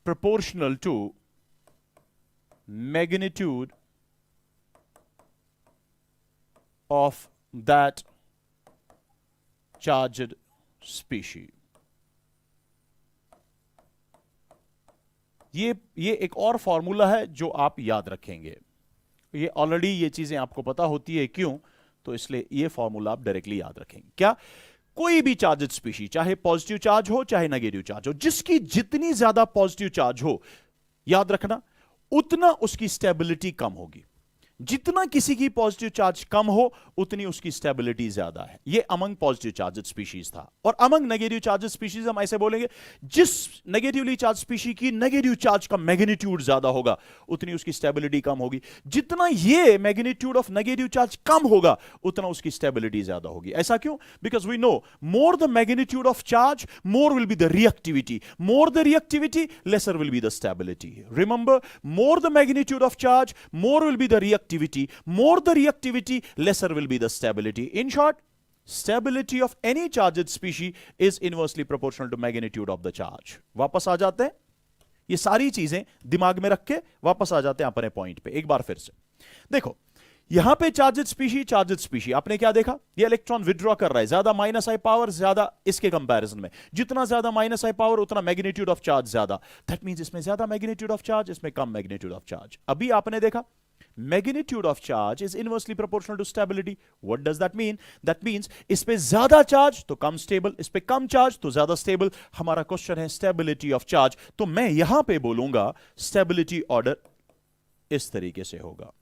proportional to magnitude of that charged species। ये एक और फॉर्मूला है जो आप याद रखेंगे। ये ऑलरेडी ये चीजें आपको पता होती है, क्यों, तो इसलिए ये फॉर्मूला आप डायरेक्टली याद रखेंगे। क्या, कोई भी चार्जड स्पीशी, चाहे पॉजिटिव चार्ज हो चाहे नेगेटिव चार्ज हो, जिसकी जितनी ज्यादा पॉजिटिव चार्ज हो, याद रखना उतना उसकी स्टेबिलिटी कम होगी। जितना किसी की पॉजिटिव चार्ज कम हो उतनी उसकी स्टेबिलिटी ज्यादा है। ये अमंग पॉजिटिव चार्जेड स्पीशीज था। और अमंग नेगेटिव चार्जेड स्पीशीज हम ऐसे बोलेंगे, जिस नेगेटिवली चार्ज स्पीशी की नेगेटिव चार्ज का मैग्नीट्यूड ज्यादा होगा उतनी उसकी स्टेबिलिटी कम होगी। जितना ये मैग्नीट्यूड ऑफ नेगेटिव चार्ज कम होगा उतना उसकी स्टेबिलिटी ज्यादा होगी। ऐसा क्यों? Because we know more the magnitude of charge more will be the reactivity, more the reactivity lesser will be the stability. Remember, more the magnitude of charge more will be the reactivity, more the reactivity, lesser will be the stability. In short, stability of any charged species is inversely proportional to magnitude of the charge. वापस आ जाते हैं, ये सारी चीजें दिमाग में रख के वापस आ जाते हैं अपने पॉइंट पे एक बार फिर से। देखो यहां पे चार्जड स्पीशी आपने क्या देखा, ये इलेक्ट्रॉन विड्रॉ कर रहा है, ज्यादा माइनस आई पावर ज्यादा इसके कंपैरिजन में, जितना ज्यादा माइनस आई पावर उतना मैग्नीट्यूड ऑफ चार्ज ज्यादा। दैट मींस इसमें ज्यादा मैग्नीट्यूड ऑफ चार्ज, इसमें कम मैग्नीट्यूड ऑफ चार्ज। अभी आपने देखा magnitude of charge is inversely proportional to stability. What does that mean? That means इस पे ज्यादा चार्ज तो कम स्टेबल, इस पे कम चार्ज तो ज्यादा स्टेबल। हमारा क्वेश्चन है स्टेबिलिटी ऑफ चार्ज, तो मैं यहां पे बोलूंगा स्टेबिलिटी ऑर्डर इस तरीके से होगा।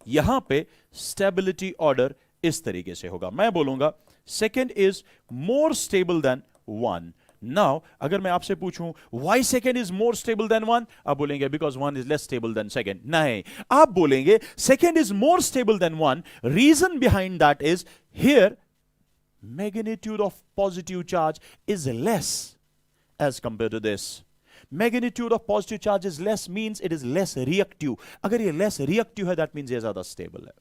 यहां पे स्टेबिलिटी ऑर्डर इस तरीके से होगा। मैं बोलूंगा second is more stable than one. Now अगर मैं आपसे पूछूं why second is more stable than one, आप बोलेंगे because one is less stable than second. नहीं, आप बोलेंगे second is more stable than one. Reason behind that is here magnitude of positive charge is less as compared to this. Magnitude of positive charge is less means it is less reactive. अगर ये less reactive है that means ये ज्यादा stable है।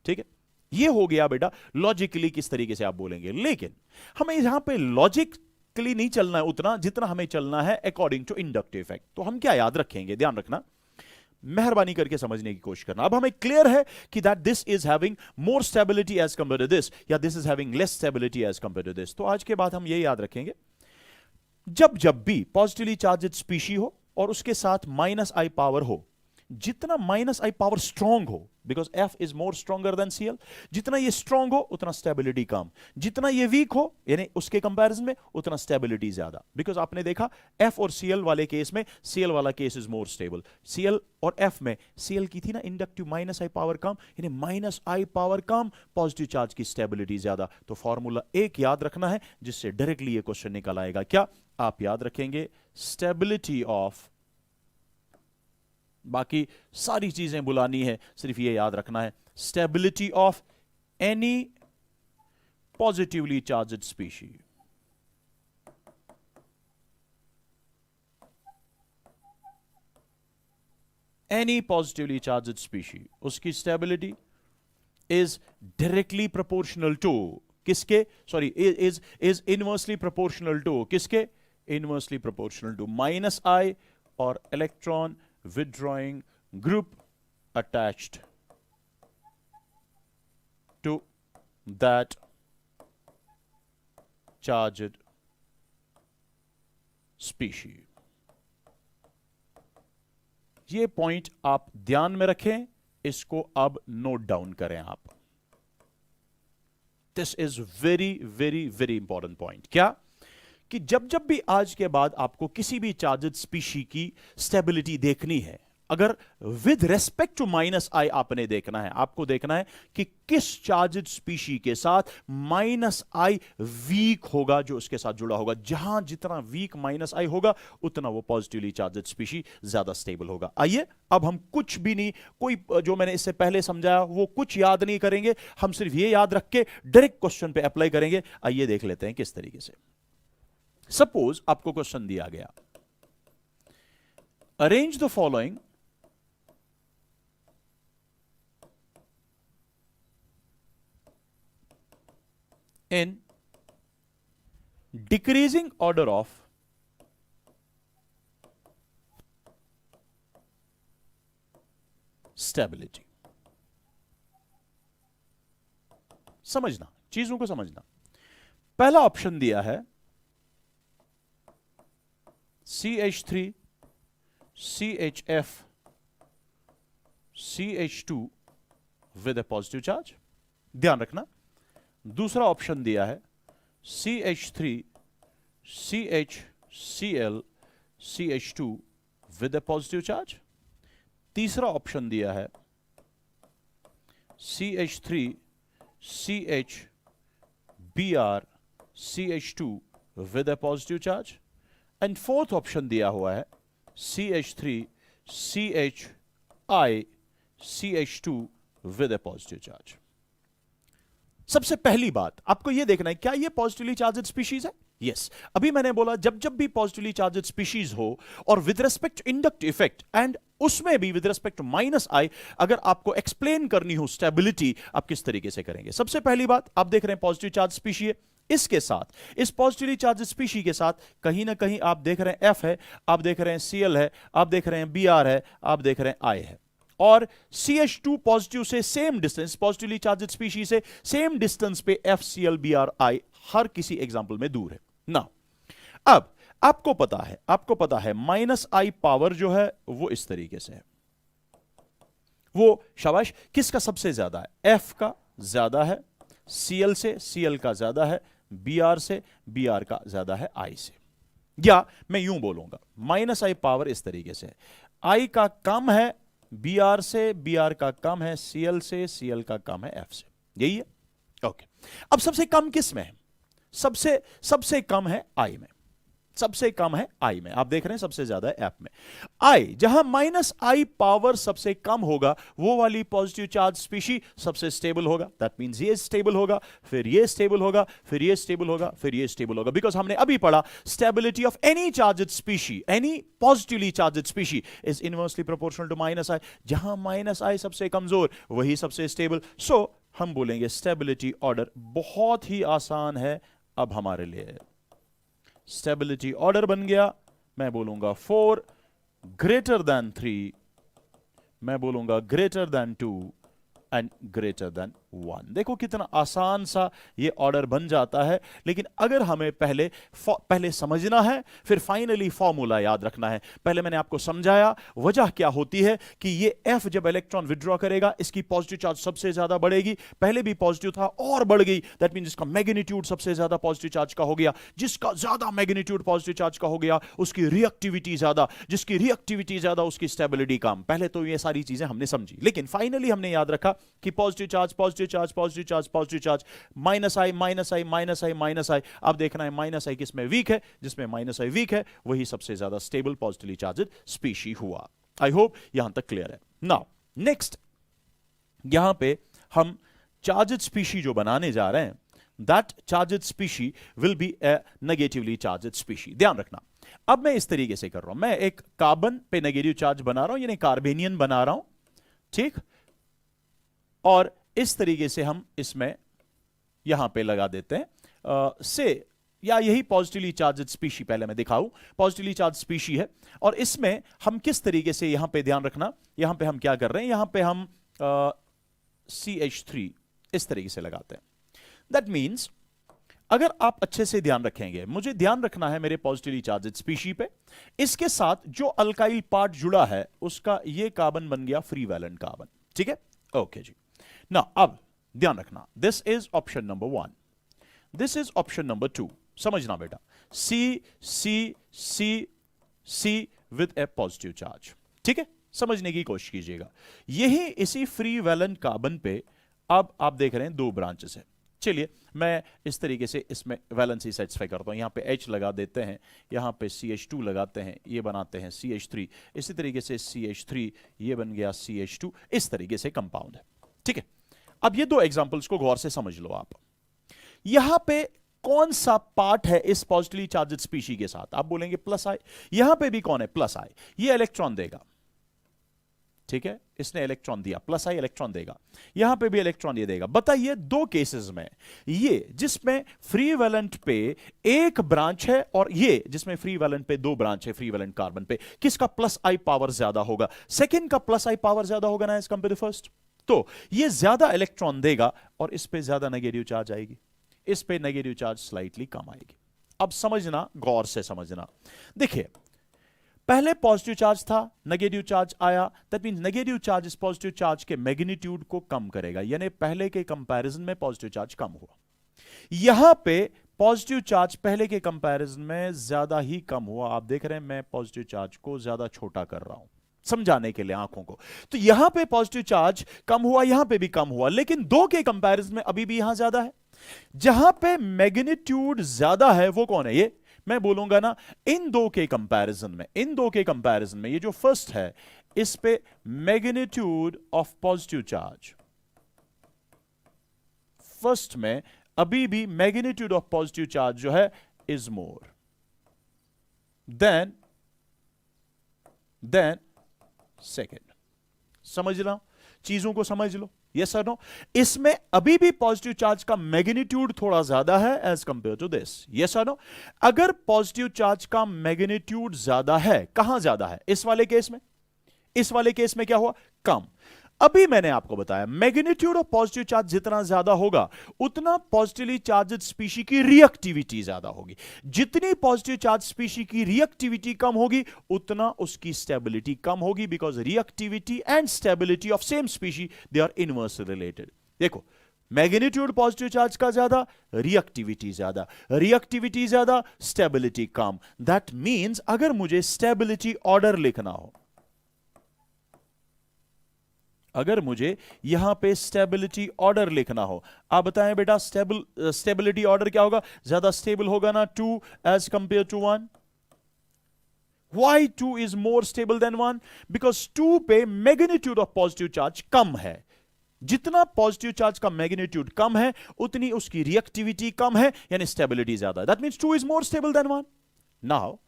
ठीक है, ये हो गया बेटा लॉजिकली किस तरीके से आप बोलेंगे। लेकिन हमें यहां पे लॉजिक नहीं चलना है उतना जितना हमें चलना है अकॉर्डिंग टू इंडक्टिव इफेक्ट। तो हम क्या याद रखेंगे, ध्यान रखना, मेहरबानी करके समझने की कोशिश करना। अब हमें क्लियर है कि that this is having more stability as compare to this, या this is having less stability as compare to this. तो आज के बाद हम ये याद रखेंगे, जब जब भी पॉजिटिवली चार्जेड स्पीशी हो और उसके साथ माइनस आई पावर हो, जितना माइनस आई पावर स्ट्रॉन्ग हो, because F is more stronger than Cl, जितना ये स्ट्रॉन्ग हो उतना स्टेबिलिटी कम, जितना ये वीक हो यानी उसके कंपैरिजन में उतना स्टेबिलिटी ज्यादा। बिकॉज आपने देखा एफ और सीएल वाले केस में सीएल वाला case is more stable, Cl और एफ में सीएल की थी ना इंडक्टिव माइनस आई पावर कम, यानी माइनस आई पावर कम, पॉजिटिव चार्ज की स्टेबिलिटी ज्यादा। तो फॉर्मूला एक याद रखना है जिससे डायरेक्टली ये क्वेश्चन निकल आएगा। क्या आप याद रखेंगे? स्टेबिलिटी ऑफ, बाकी सारी चीजें बुलानी है, सिर्फ ये याद रखना है, stability of any positively charged species. Any positively charged species, उसकी stability is directly proportional to किसके, sorry is inversely proportional to किसके, inversely proportional to minus I और electron withdrawing group attached to that charged species। ये point आप ध्यान में रखें, इसको अब नोट डाउन करें आप। This is very very very important point. क्या कि जब जब भी आज के बाद आपको किसी भी चार्जड स्पीशी की स्टेबिलिटी देखनी है, अगर विद रेस्पेक्ट टू माइनस आई आपने देखना है, आपको देखना है कि किस चार्जड स्पीशी के साथ माइनस आई वीक होगा, जो उसके साथ जुड़ा होगा। जहां जितना वीक माइनस आई होगा उतना वो पॉजिटिवली चार्जड स्पीशी ज्यादा स्टेबल होगा। आइए अब हम कुछ भी नहीं, कोई जो मैंने इससे पहले समझाया वो कुछ याद नहीं करेंगे, हम सिर्फ ये याद रख के डायरेक्ट क्वेश्चन पे अप्लाई करेंगे। आइए देख लेते हैं किस तरीके से। सपोज आपको क्वेश्चन दिया गया, arrange the following in decreasing order of stability. समझना, चीजों को समझना। पहला ऑप्शन दिया है CH3 CHF CH2 with a positive charge, ध्यान रखना। दूसरा ऑप्शन दिया है CH3 CHCl CH2 with a positive charge। तीसरा ऑप्शन दिया है CH3 CHBr CH2 with a positive charge। And fourth option दिया हुआ है CH3 CHI CH2 with A positive charge. सबसे पहली बात आपको यह देखना है, क्या यह पॉजिटिवली चार्जड स्पीशीज है? यस। अभी मैंने बोला जब जब भी पॉजिटिवली चार्जड स्पीशीज हो और with respect inductive effect and उसमें भी विद रेस्पेक्ट माइनस आई, अगर आपको एक्सप्लेन करनी हो स्टेबिलिटी, आप किस तरीके से करेंगे? सबसे पहली बात आप देख रहे हैं पॉजिटिव चार्ज स्पीशी है, इसके साथ, इस पॉजिटिवली चार्ज स्पीशी के साथ कहीं ना कहीं आप देख रहे हैं एफ है, आप देख रहे हैं सीएल है, आप देख रहे हैं बीआर है, आप देख रहे हैं आई है, और CH2 पॉजिटिव से same distance, positively charge species से सेम डिस्टेंस पे FCl BrI हर किसी एग्जांपल में दूर है ना। अब आपको पता है माइनस आई पावर जो है वो इस तरीके से है, वो शाबाश किसका सबसे ज्यादा है? F का ज्यादा है, Cl से Cl का ज्यादा है, Br से Br का ज्यादा है I से। या मैं यूं बोलूंगा माइनस आई पावर इस तरीके से है, I का कम है Br से, Br का कम है Cl से, Cl का कम है F से। यही है ओके। अब सबसे कम किस में है? सबसे कम है I में, सबसे कम है I में, आप देख रहे हैं सबसे ज्यादा है F में। I जहां माइनस आई पावर सबसे कम होगा वो वाली पॉजिटिव चार्ज स्पीशी सबसे स्टेबल होगा। दैट मींस ये स्टेबल होगा, फिर ये स्टेबल होगा, फिर ये स्टेबल होगा, फिर ये स्टेबल होगा। बिकॉज हमने अभी पढ़ा stability of any charged species, any positively charged species is inversely proportional to minus I. जहां माइनस आई सबसे कमजोर वही सबसे स्टेबल। सो हम बोलेंगे स्टेबिलिटी ऑर्डर बहुत ही आसान है अब हमारे लिए। स्टेबिलिटी ऑर्डर बन गया, मैं बोलूंगा 4 ग्रेटर देन 3, मैं बोलूंगा greater than 2 and greater than 1। देखो कितना आसान सा ये ऑर्डर बन जाता है, लेकिन अगर हमें पहले समझना है, फिर फाइनली फॉर्मूला याद रखना है। पहले मैंने आपको समझाया वजह क्या होती है कि ये F जब इलेक्ट्रॉन विड्रॉ करेगा, इसकी पॉजिटिव चार्ज सबसे ज्यादा बढ़ेगी। पहले भी पॉजिटिव था और बढ़ गई, दैट मीन जिसका मैग्नीट्यूड सबसे ज्यादा पॉजिटिव चार्ज का हो गया, जिसका ज्यादा मैग्नीट्यूड पॉजिटिव चार्ज का हो गया उसकी रिएक्टिविटी ज्यादा, जिसकी रिएक्टिविटी ज्यादा उसकी स्टेबिलिटी कम। पहले तो ये सारी चीजें हमने समझी, लेकिन फाइनली हमने याद रखा कि positive charge positive charge positive charge positive charge, minus I minus I minus I minus I. अब देखना है माइनस आई किसमें वीक है, जिसमें माइनस आई वीक है वही सबसे ज्यादा स्टेबल पॉजिटिवली चार्ज स्पीशी हुआ। आई होप यहां तक क्लियर है। नाउ नेक्स्ट, यहां पे हम चार्जेड स्पीशी जो बनाने जा रहे हैं, that charged species will be A negatively charged species. ध्यान रखना, अब मैं इस तरीके से कर रहा हूं, मैं एक कार्बन पे नेगेटिव चार्ज बना रहा हूं, यानी कार्बेनियन बना रहा हूं, ठीक, और इस तरीके से हम इसमें यहां पे लगा देते हैं से, या यही पॉजिटिवली चार्ज स्पीशी पहले मैं दिखाऊं, पॉजिटिवली चार्ज स्पीशी है। और इसमें हम किस तरीके से, यहां पे ध्यान रखना, यहां पे हम क्या कर रहे हैं, यहां पे हम CH3 इस तरीके से लगाते हैं। दैट मीन्स अगर आप अच्छे से ध्यान रखेंगे, मुझे ध्यान रखना है मेरे पॉजिटिवली चार्ज स्पीशी पे, इसके साथ जो अल्काइल पार्ट जुड़ा है उसका ये कार्बन बन गया फ्री वैलेंट कार्बन, ठीक है, ओके जी। ना अब ध्यान रखना, this is option number 1, this is option number 2। समझना बेटा, सी सी सी सी विद ए पॉजिटिव चार्ज, ठीक है, समझने की कोशिश कीजिएगा। यही इसी फ्री वैलेंट कार्बन पे अब आप देख रहे हैं 2 ब्रांचेस है। चलिए मैं इस तरीके से इसमें वैलेंसी सेटिस्फाई करता हूं, यहां पे H लगा देते हैं, यहां पे CH2 लगाते हैं, ये बनाते हैं CH3, इसी तरीके से CH3 ये बन गया CH2, इस तरीके से कंपाउंड है, ठीक है। अब ये 2 एग्जांपल्स को गौर से समझ लो आप। यहां पे कौन सा पार्ट है इस पॉजिटिवली चार्जेड स्पीशी के साथ, आप बोलेंगे प्लस आई, यहां पे भी कौन है, प्लस आई, ये इलेक्ट्रॉन देगा, ठीक है, इसने इलेक्ट्रॉन दिया, प्लस आई इलेक्ट्रॉन देगा, यहां पे भी इलेक्ट्रॉन ये देगा। बताइए 2 केसेस में, ये जिसमें फ्री वैलेंट पे 1 ब्रांच है और ये जिसमें फ्री वैलेंट पे 2 ब्रांच है फ्री वैलेंट कार्बन पे, किसका प्लस आई पावर ज्यादा होगा, सेकंड का प्लस आई पावर ज्यादा होगा ना एज कंपेयर टू फर्स्ट। तो ये ज्यादा इलेक्ट्रॉन देगा और इस पे ज्यादा नेगेटिव चार्ज आएगी, इस पे नेगेटिव चार्ज स्लाइटली कम आएगी। अब समझना, गौर से समझना, देखिए पहले पॉजिटिव चार्ज था, नेगेटिव चार्ज आया, दैट मींस नेगेटिव चार्ज इस पॉजिटिव चार्ज के मैग्नीट्यूड को कम करेगा, यानी पहले के कंपैरिजन में पॉजिटिव चार्ज कम हुआ। यहां पे पॉजिटिव चार्ज पहले के कंपैरिजन में ज्यादा ही कम हुआ। आप देख रहे हैं मैं पॉजिटिव चार्ज को ज्यादा छोटा कर रहा हूं समझाने के लिए आंखों को। तो यहां पे पॉजिटिव चार्ज कम हुआ, यहां पे भी कम हुआ, लेकिन 2 के कंपैरिजन में अभी भी यहां ज्यादा है। जहां पे मैग्नीट्यूड ज्यादा है वो कौन है, ये मैं बोलूंगा ना, इन 2 के कंपैरिजन में, इन 2 के कंपैरिजन में ये जो फर्स्ट है इस पे magnitude of positive charge, first में अभी भी मैग्नीट्यूड ऑफ पॉजिटिव चार्ज जो है इज मोर देन सेकेंड। समझ लो, चीजों को समझ लो, यस और नो। इसमें अभी भी पॉजिटिव चार्ज का मैग्नीट्यूड थोड़ा ज्यादा है as compare to this, yes और नो। अगर पॉजिटिव चार्ज का मैग्नीट्यूड ज्यादा है, कहां ज्यादा है, इस वाले केस में, इस वाले केस में क्या हुआ, कम। अभी मैंने आपको बताया मैग्नीट्यूड ऑफ पॉजिटिव चार्ज जितना ज्यादा होगा उतना पॉजिटिवली चार्जेड स्पीशी की रिएक्टिविटी ज्यादा होगी। जितनी पॉजिटिव चार्ज स्पीशी की रिएक्टिविटी कम होगी उतना उसकी स्टेबिलिटी कम होगी, because reactivity and stability of same species they are inversely related. देखो मैग्नीट्यूड पॉजिटिव चार्ज का ज्यादा, रिएक्टिविटी ज्यादा, रिएक्टिविटी ज्यादा, स्टेबिलिटी कम। दैट मींस अगर मुझे स्टेबिलिटी ऑर्डर लिखना हो, अगर मुझे यहां पे स्टेबिलिटी ऑर्डर लिखना हो, आप बताएं बेटा स्टेबिलिटी ऑर्डर क्या होगा, ज्यादा स्टेबल होगा ना 2 as compare to 1। Why 2 is more stable than 1? Because 2 पे मैग्नीट्यूड ऑफ पॉजिटिव चार्ज कम है। जितना पॉजिटिव चार्ज का मैग्नीट्यूड कम है उतनी उसकी रिएक्टिविटी कम है, यानी स्टेबिलिटी ज्यादा है। That means 2 is more stable than 1। Now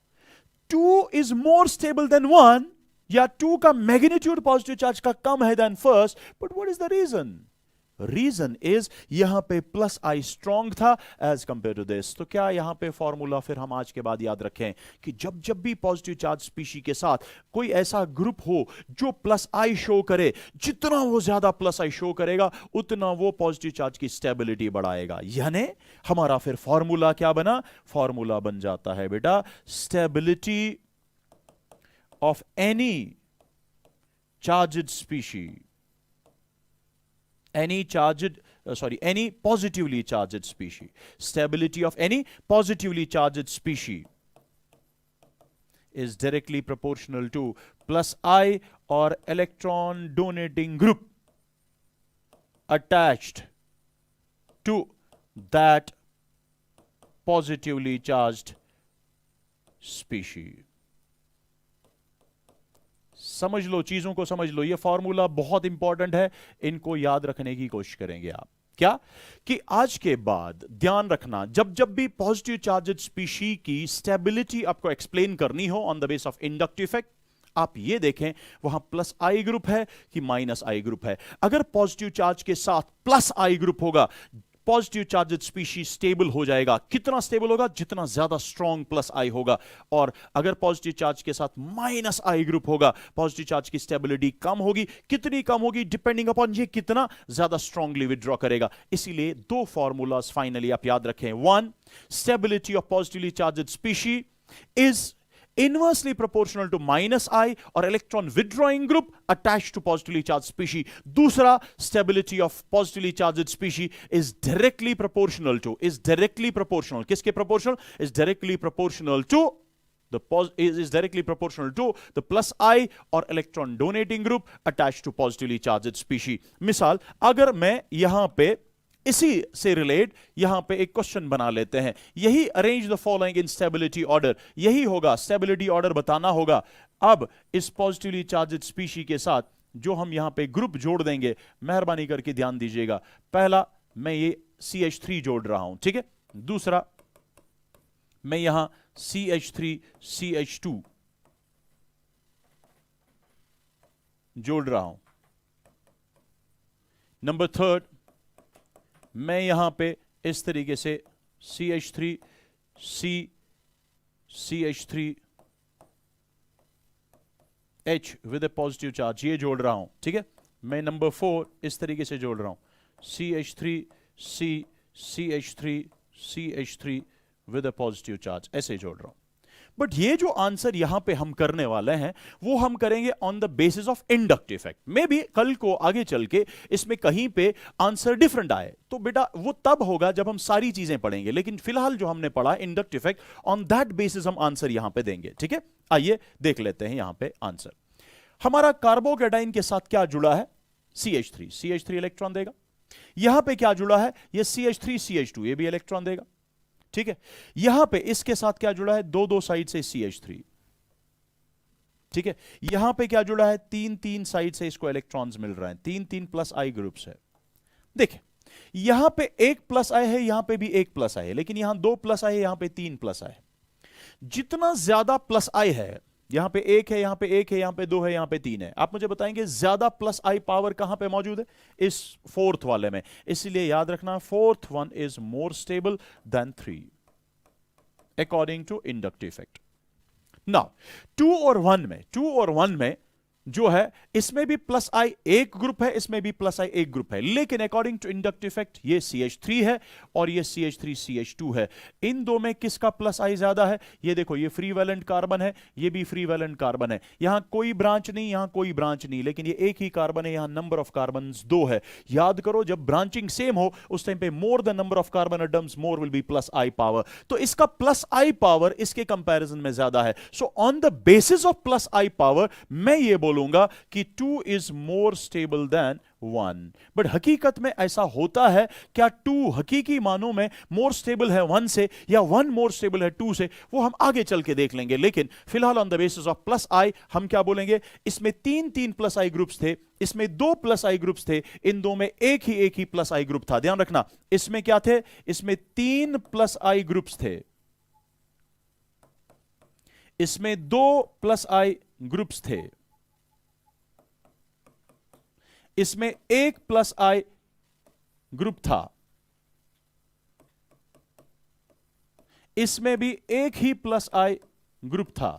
2 is more stable than 1, या 2 का मैग्नीट्यूड पॉजिटिव चार्ज का कम है then first, but what is the reason? Reason is यहां पे प्लस आई स्ट्रॉन्ग था एज कंपेयर टू दिस। तो क्या यहां पे फॉर्मूला फिर हम आज के बाद याद रखें कि जब जब भी पॉजिटिव चार्ज स्पीशी के साथ कोई ऐसा ग्रुप हो जो प्लस आई शो करे, जितना वो ज्यादा प्लस आई शो करेगा उतना वो पॉजिटिव चार्ज की स्टेबिलिटी बढ़ाएगा। यानी हमारा फिर फॉर्मूला क्या बना? फॉर्मूला बन जाता है बेटा stability of any charged species, any positively charged species. Stability of any positively charged species is directly proportional to plus I or electron donating group attached to that positively charged species. समझ लो, चीजों को समझ लो, ये formula बहुत important है, इनको याद रखने की कोशिश करेंगे आप। क्या कि आज के बाद ध्यान रखना, जब जब भी पॉजिटिव चार्जेड स्पीशी की स्टेबिलिटी आपको एक्सप्लेन करनी हो on the base of inductive effect, आप ये देखें वहां प्लस आई ग्रुप है कि माइनस आई ग्रुप है। अगर पॉजिटिव चार्ज के साथ प्लस आई ग्रुप होगा, पॉजिटिव चार्जेड स्पीशीज स्टेबल हो जाएगा। कितना स्टेबल होगा? जितना ज्यादा स्ट्रॉन्ग प्लस आई होगा। और अगर पॉजिटिव चार्ज के साथ माइनस आई ग्रुप होगा, पॉजिटिव चार्ज की स्टेबिलिटी कम होगी। कितनी कम होगी? डिपेंडिंग अपॉन ये कितना ज्यादा स्ट्रांगली विथड्रॉ करेगा। इसीलिए दो फॉर्मूलाज फाइनली आप याद रखें। One, stability of positively charged species is inversely proportional to minus I or electron withdrawing group attached to positively charged species. दूसरा, stability of positively charged species is directly proportional to किसके proportional? Is directly proportional to the plus I or electron donating group attached to positively charged species. मिसाल, अगर मैं यहां पे इसी से relate यहां पे एक क्वेश्चन बना लेते हैं, यही arrange the following in stability order, यही होगा स्टेबिलिटी ऑर्डर बताना होगा। अब इस पॉजिटिवली चार्जेड स्पीशी के साथ जो हम यहां पे ग्रुप जोड़ देंगे, मेहरबानी करके ध्यान दीजिएगा। पहला, मैं ये CH3 जोड़ रहा हूं, ठीक है। दूसरा, मैं यहां CH3 CH2 जोड़ रहा हूं। नंबर थर्ड, मैं यहां पे इस तरीके से CH3 CH3 H with A positive charge ये जोड़ रहा हूं, ठीक है। मैं नंबर 4 इस तरीके से जोड़ रहा हूं, CH3 CH3 CH3 with A positive charge, ऐसे जोड़ रहा हूं। बट ये जो आंसर यहां पे हम करने वाले हैं वो हम करेंगे on the basis of inductive effect. May be कल को आगे चल के इसमें कहीं पे आंसर डिफरेंट आए, तो बेटा वो तब होगा जब हम सारी चीजें पढ़ेंगे। लेकिन फिलहाल जो हमने पढ़ा inductive effect, on that basis हम आंसर यहां पे देंगे, ठीक है। आइए देख लेते हैं यहां पे आंसर। हमारा कार्बोकैटाइन के साथ क्या जुड़ा है? CH3 इलेक्ट्रॉन देगा। यहां पे क्या जुड़ा है? ये CH3 CH2, ये भी इलेक्ट्रॉन देगा, ठीक है। यहां पे इसके साथ क्या जुड़ा है? दो साइड से CH3, ठीक है। यहां पे क्या जुड़ा है? तीन साइड से इसको इलेक्ट्रॉन्स मिल रहे हैं, तीन प्लस आई ग्रुप्स है। देखिए यहां पे एक प्लस आई है, यहां पे भी एक प्लस आई है, लेकिन यहां 2 प्लस आई है, यहां पे 3 प्लस आई है। जितना ज्यादा प्लस आई है, यहां पे 1 है, यहां पे 1 है, यहां पे 2 है, यहां पे 3 है, आप मुझे बताएंगे ज्यादा प्लस आई पावर कहां पे मौजूद है? इस फोर्थ वाले में। इसलिए याद रखना fourth one is more stable than 3 according to inductive effect. Now 2 और 1 में जो है इसमें भी प्लस आई एक ग्रुप है, इसमें भी प्लस आई एक ग्रुप है, लेकिन अकॉर्डिंग टू इंडक्टिव इफेक्ट ये CH3 है और ये CH3 CH2 है। इन दो में किसका प्लस आई ज्यादा है? ये देखो, ये फ्री वैलेंट कार्बन है, ये भी फ्री वैलेंट कार्बन है। यहां कोई ब्रांच नहीं, यहां कोई ब्रांच नहीं, लेकिन ये एक ही कार्बन है। यहां नंबर ऑफ कार्बन 2 है। याद करो, जब ब्रांचिंग सेम हो उस टाइम पे more the number of carbon atoms more will B plus I power. तो इसका प्लस आई पावर इसके कंपैरिजन में ज्यादा है। So on the basis of plus I power मैं ये बोलूंगा कि 2 is more stable then 1। But हकीकत में ऐसा होता है क्या? 2 हकीकी मानों में मोर स्टेबल है 1 से, या 1 मोर स्टेबल है 2 से, वो हम आगे चल के देख लेंगे। लेकिन फिलहाल on the basis of plus I हम क्या बोलेंगे? इसमें 3 प्लस आई ग्रुप्स थे, इसमें 2 प्लस आई ग्रुप्स थे, इन दो में एक ही प्लस आई ग्रुप था। ध्यान रखना, इसमें क्या थे? इसमें 3 प्लस आई ग्रुप्स थे, इसमें 2 प्लस आई ग्रुप्स थे, इसमें 1 प्लस आई ग्रुप था, इसमें भी एक ही प्लस आई ग्रुप था।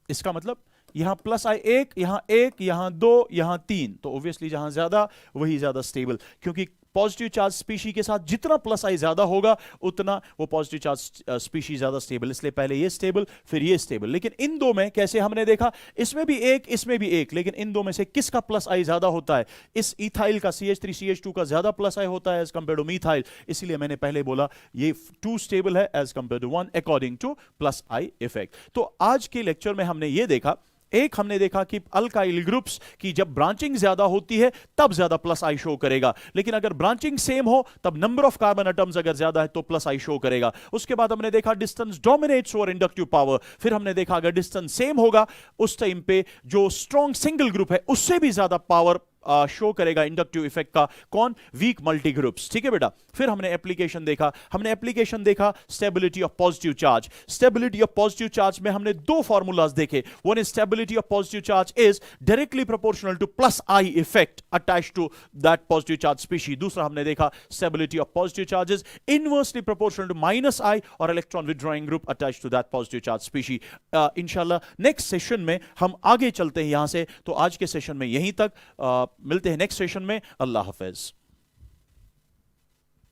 इसका मतलब यहां प्लस आई एक, यहां दो, यहां तीन, तो ऑब्वियसली जहां ज्यादा वही ज्यादा स्टेबल, क्योंकि पॉजिटिव चार्ज स्पीशी के साथ जितना प्लस आई ज्यादा होगा उतना वो पॉजिटिव चार्ज स्पीशी ज्यादा स्टेबल, इसलिए पहले ये स्टेबल फिर ये स्टेबल। लेकिन इन दो में कैसे हमने देखा, इसमें भी एक इसमें भी एक, लेकिन इन दो में से किसका प्लस आई ज्यादा होता है, इस इथाइल का CH3CH2 का ज्यादा प्लस आई होता है एज कंपेयर टू मीथाइल, इसीलिए मैंने पहले बोला ये 2 स्टेबल है as compare to 1 according to plus I effect. तो आज के लेक्चर में हमने ये देखा, एक हमने देखा कि अल्काइल ग्रुप्स की जब ब्रांचिंग ज्यादा होती है तब ज्यादा प्लस आई शो करेगा, लेकिन अगर ब्रांचिंग सेम हो तब नंबर ऑफ कार्बन एटम्स अगर ज्यादा है तो प्लस आई शो करेगा। उसके बाद हमने देखा distance dominates over inductive power, फिर हमने देखा अगर डिस्टेंस सेम होगा उस टाइम पे जो स्ट्रॉन्ग सिंगल ग्रुप है उससे भी ज्यादा पावर शो करेगा इंडक्टिव इफेक्ट का, कौन, वीक मल्टी ग्रुप्स। ठीक है बेटा, फिर हमने एप्लीकेशन देखा, stability of positive charge. Stability of positive charge में हमने दो फार्मूलाज देखे, one is stability of positive charge is directly proportional to plus I effect attach to that positive charge species. दूसरा हमने देखा stability of positive charges inversely proportional to minus I और electron withdrawing group attach to that positive charge species. इंशाल्लाह next session में हम आगे चलते हैं यहां से, तो आज के सेशन में यहीं तक, मिलते हैं नेक्स्ट सेशन में। अल्लाह हाफिज।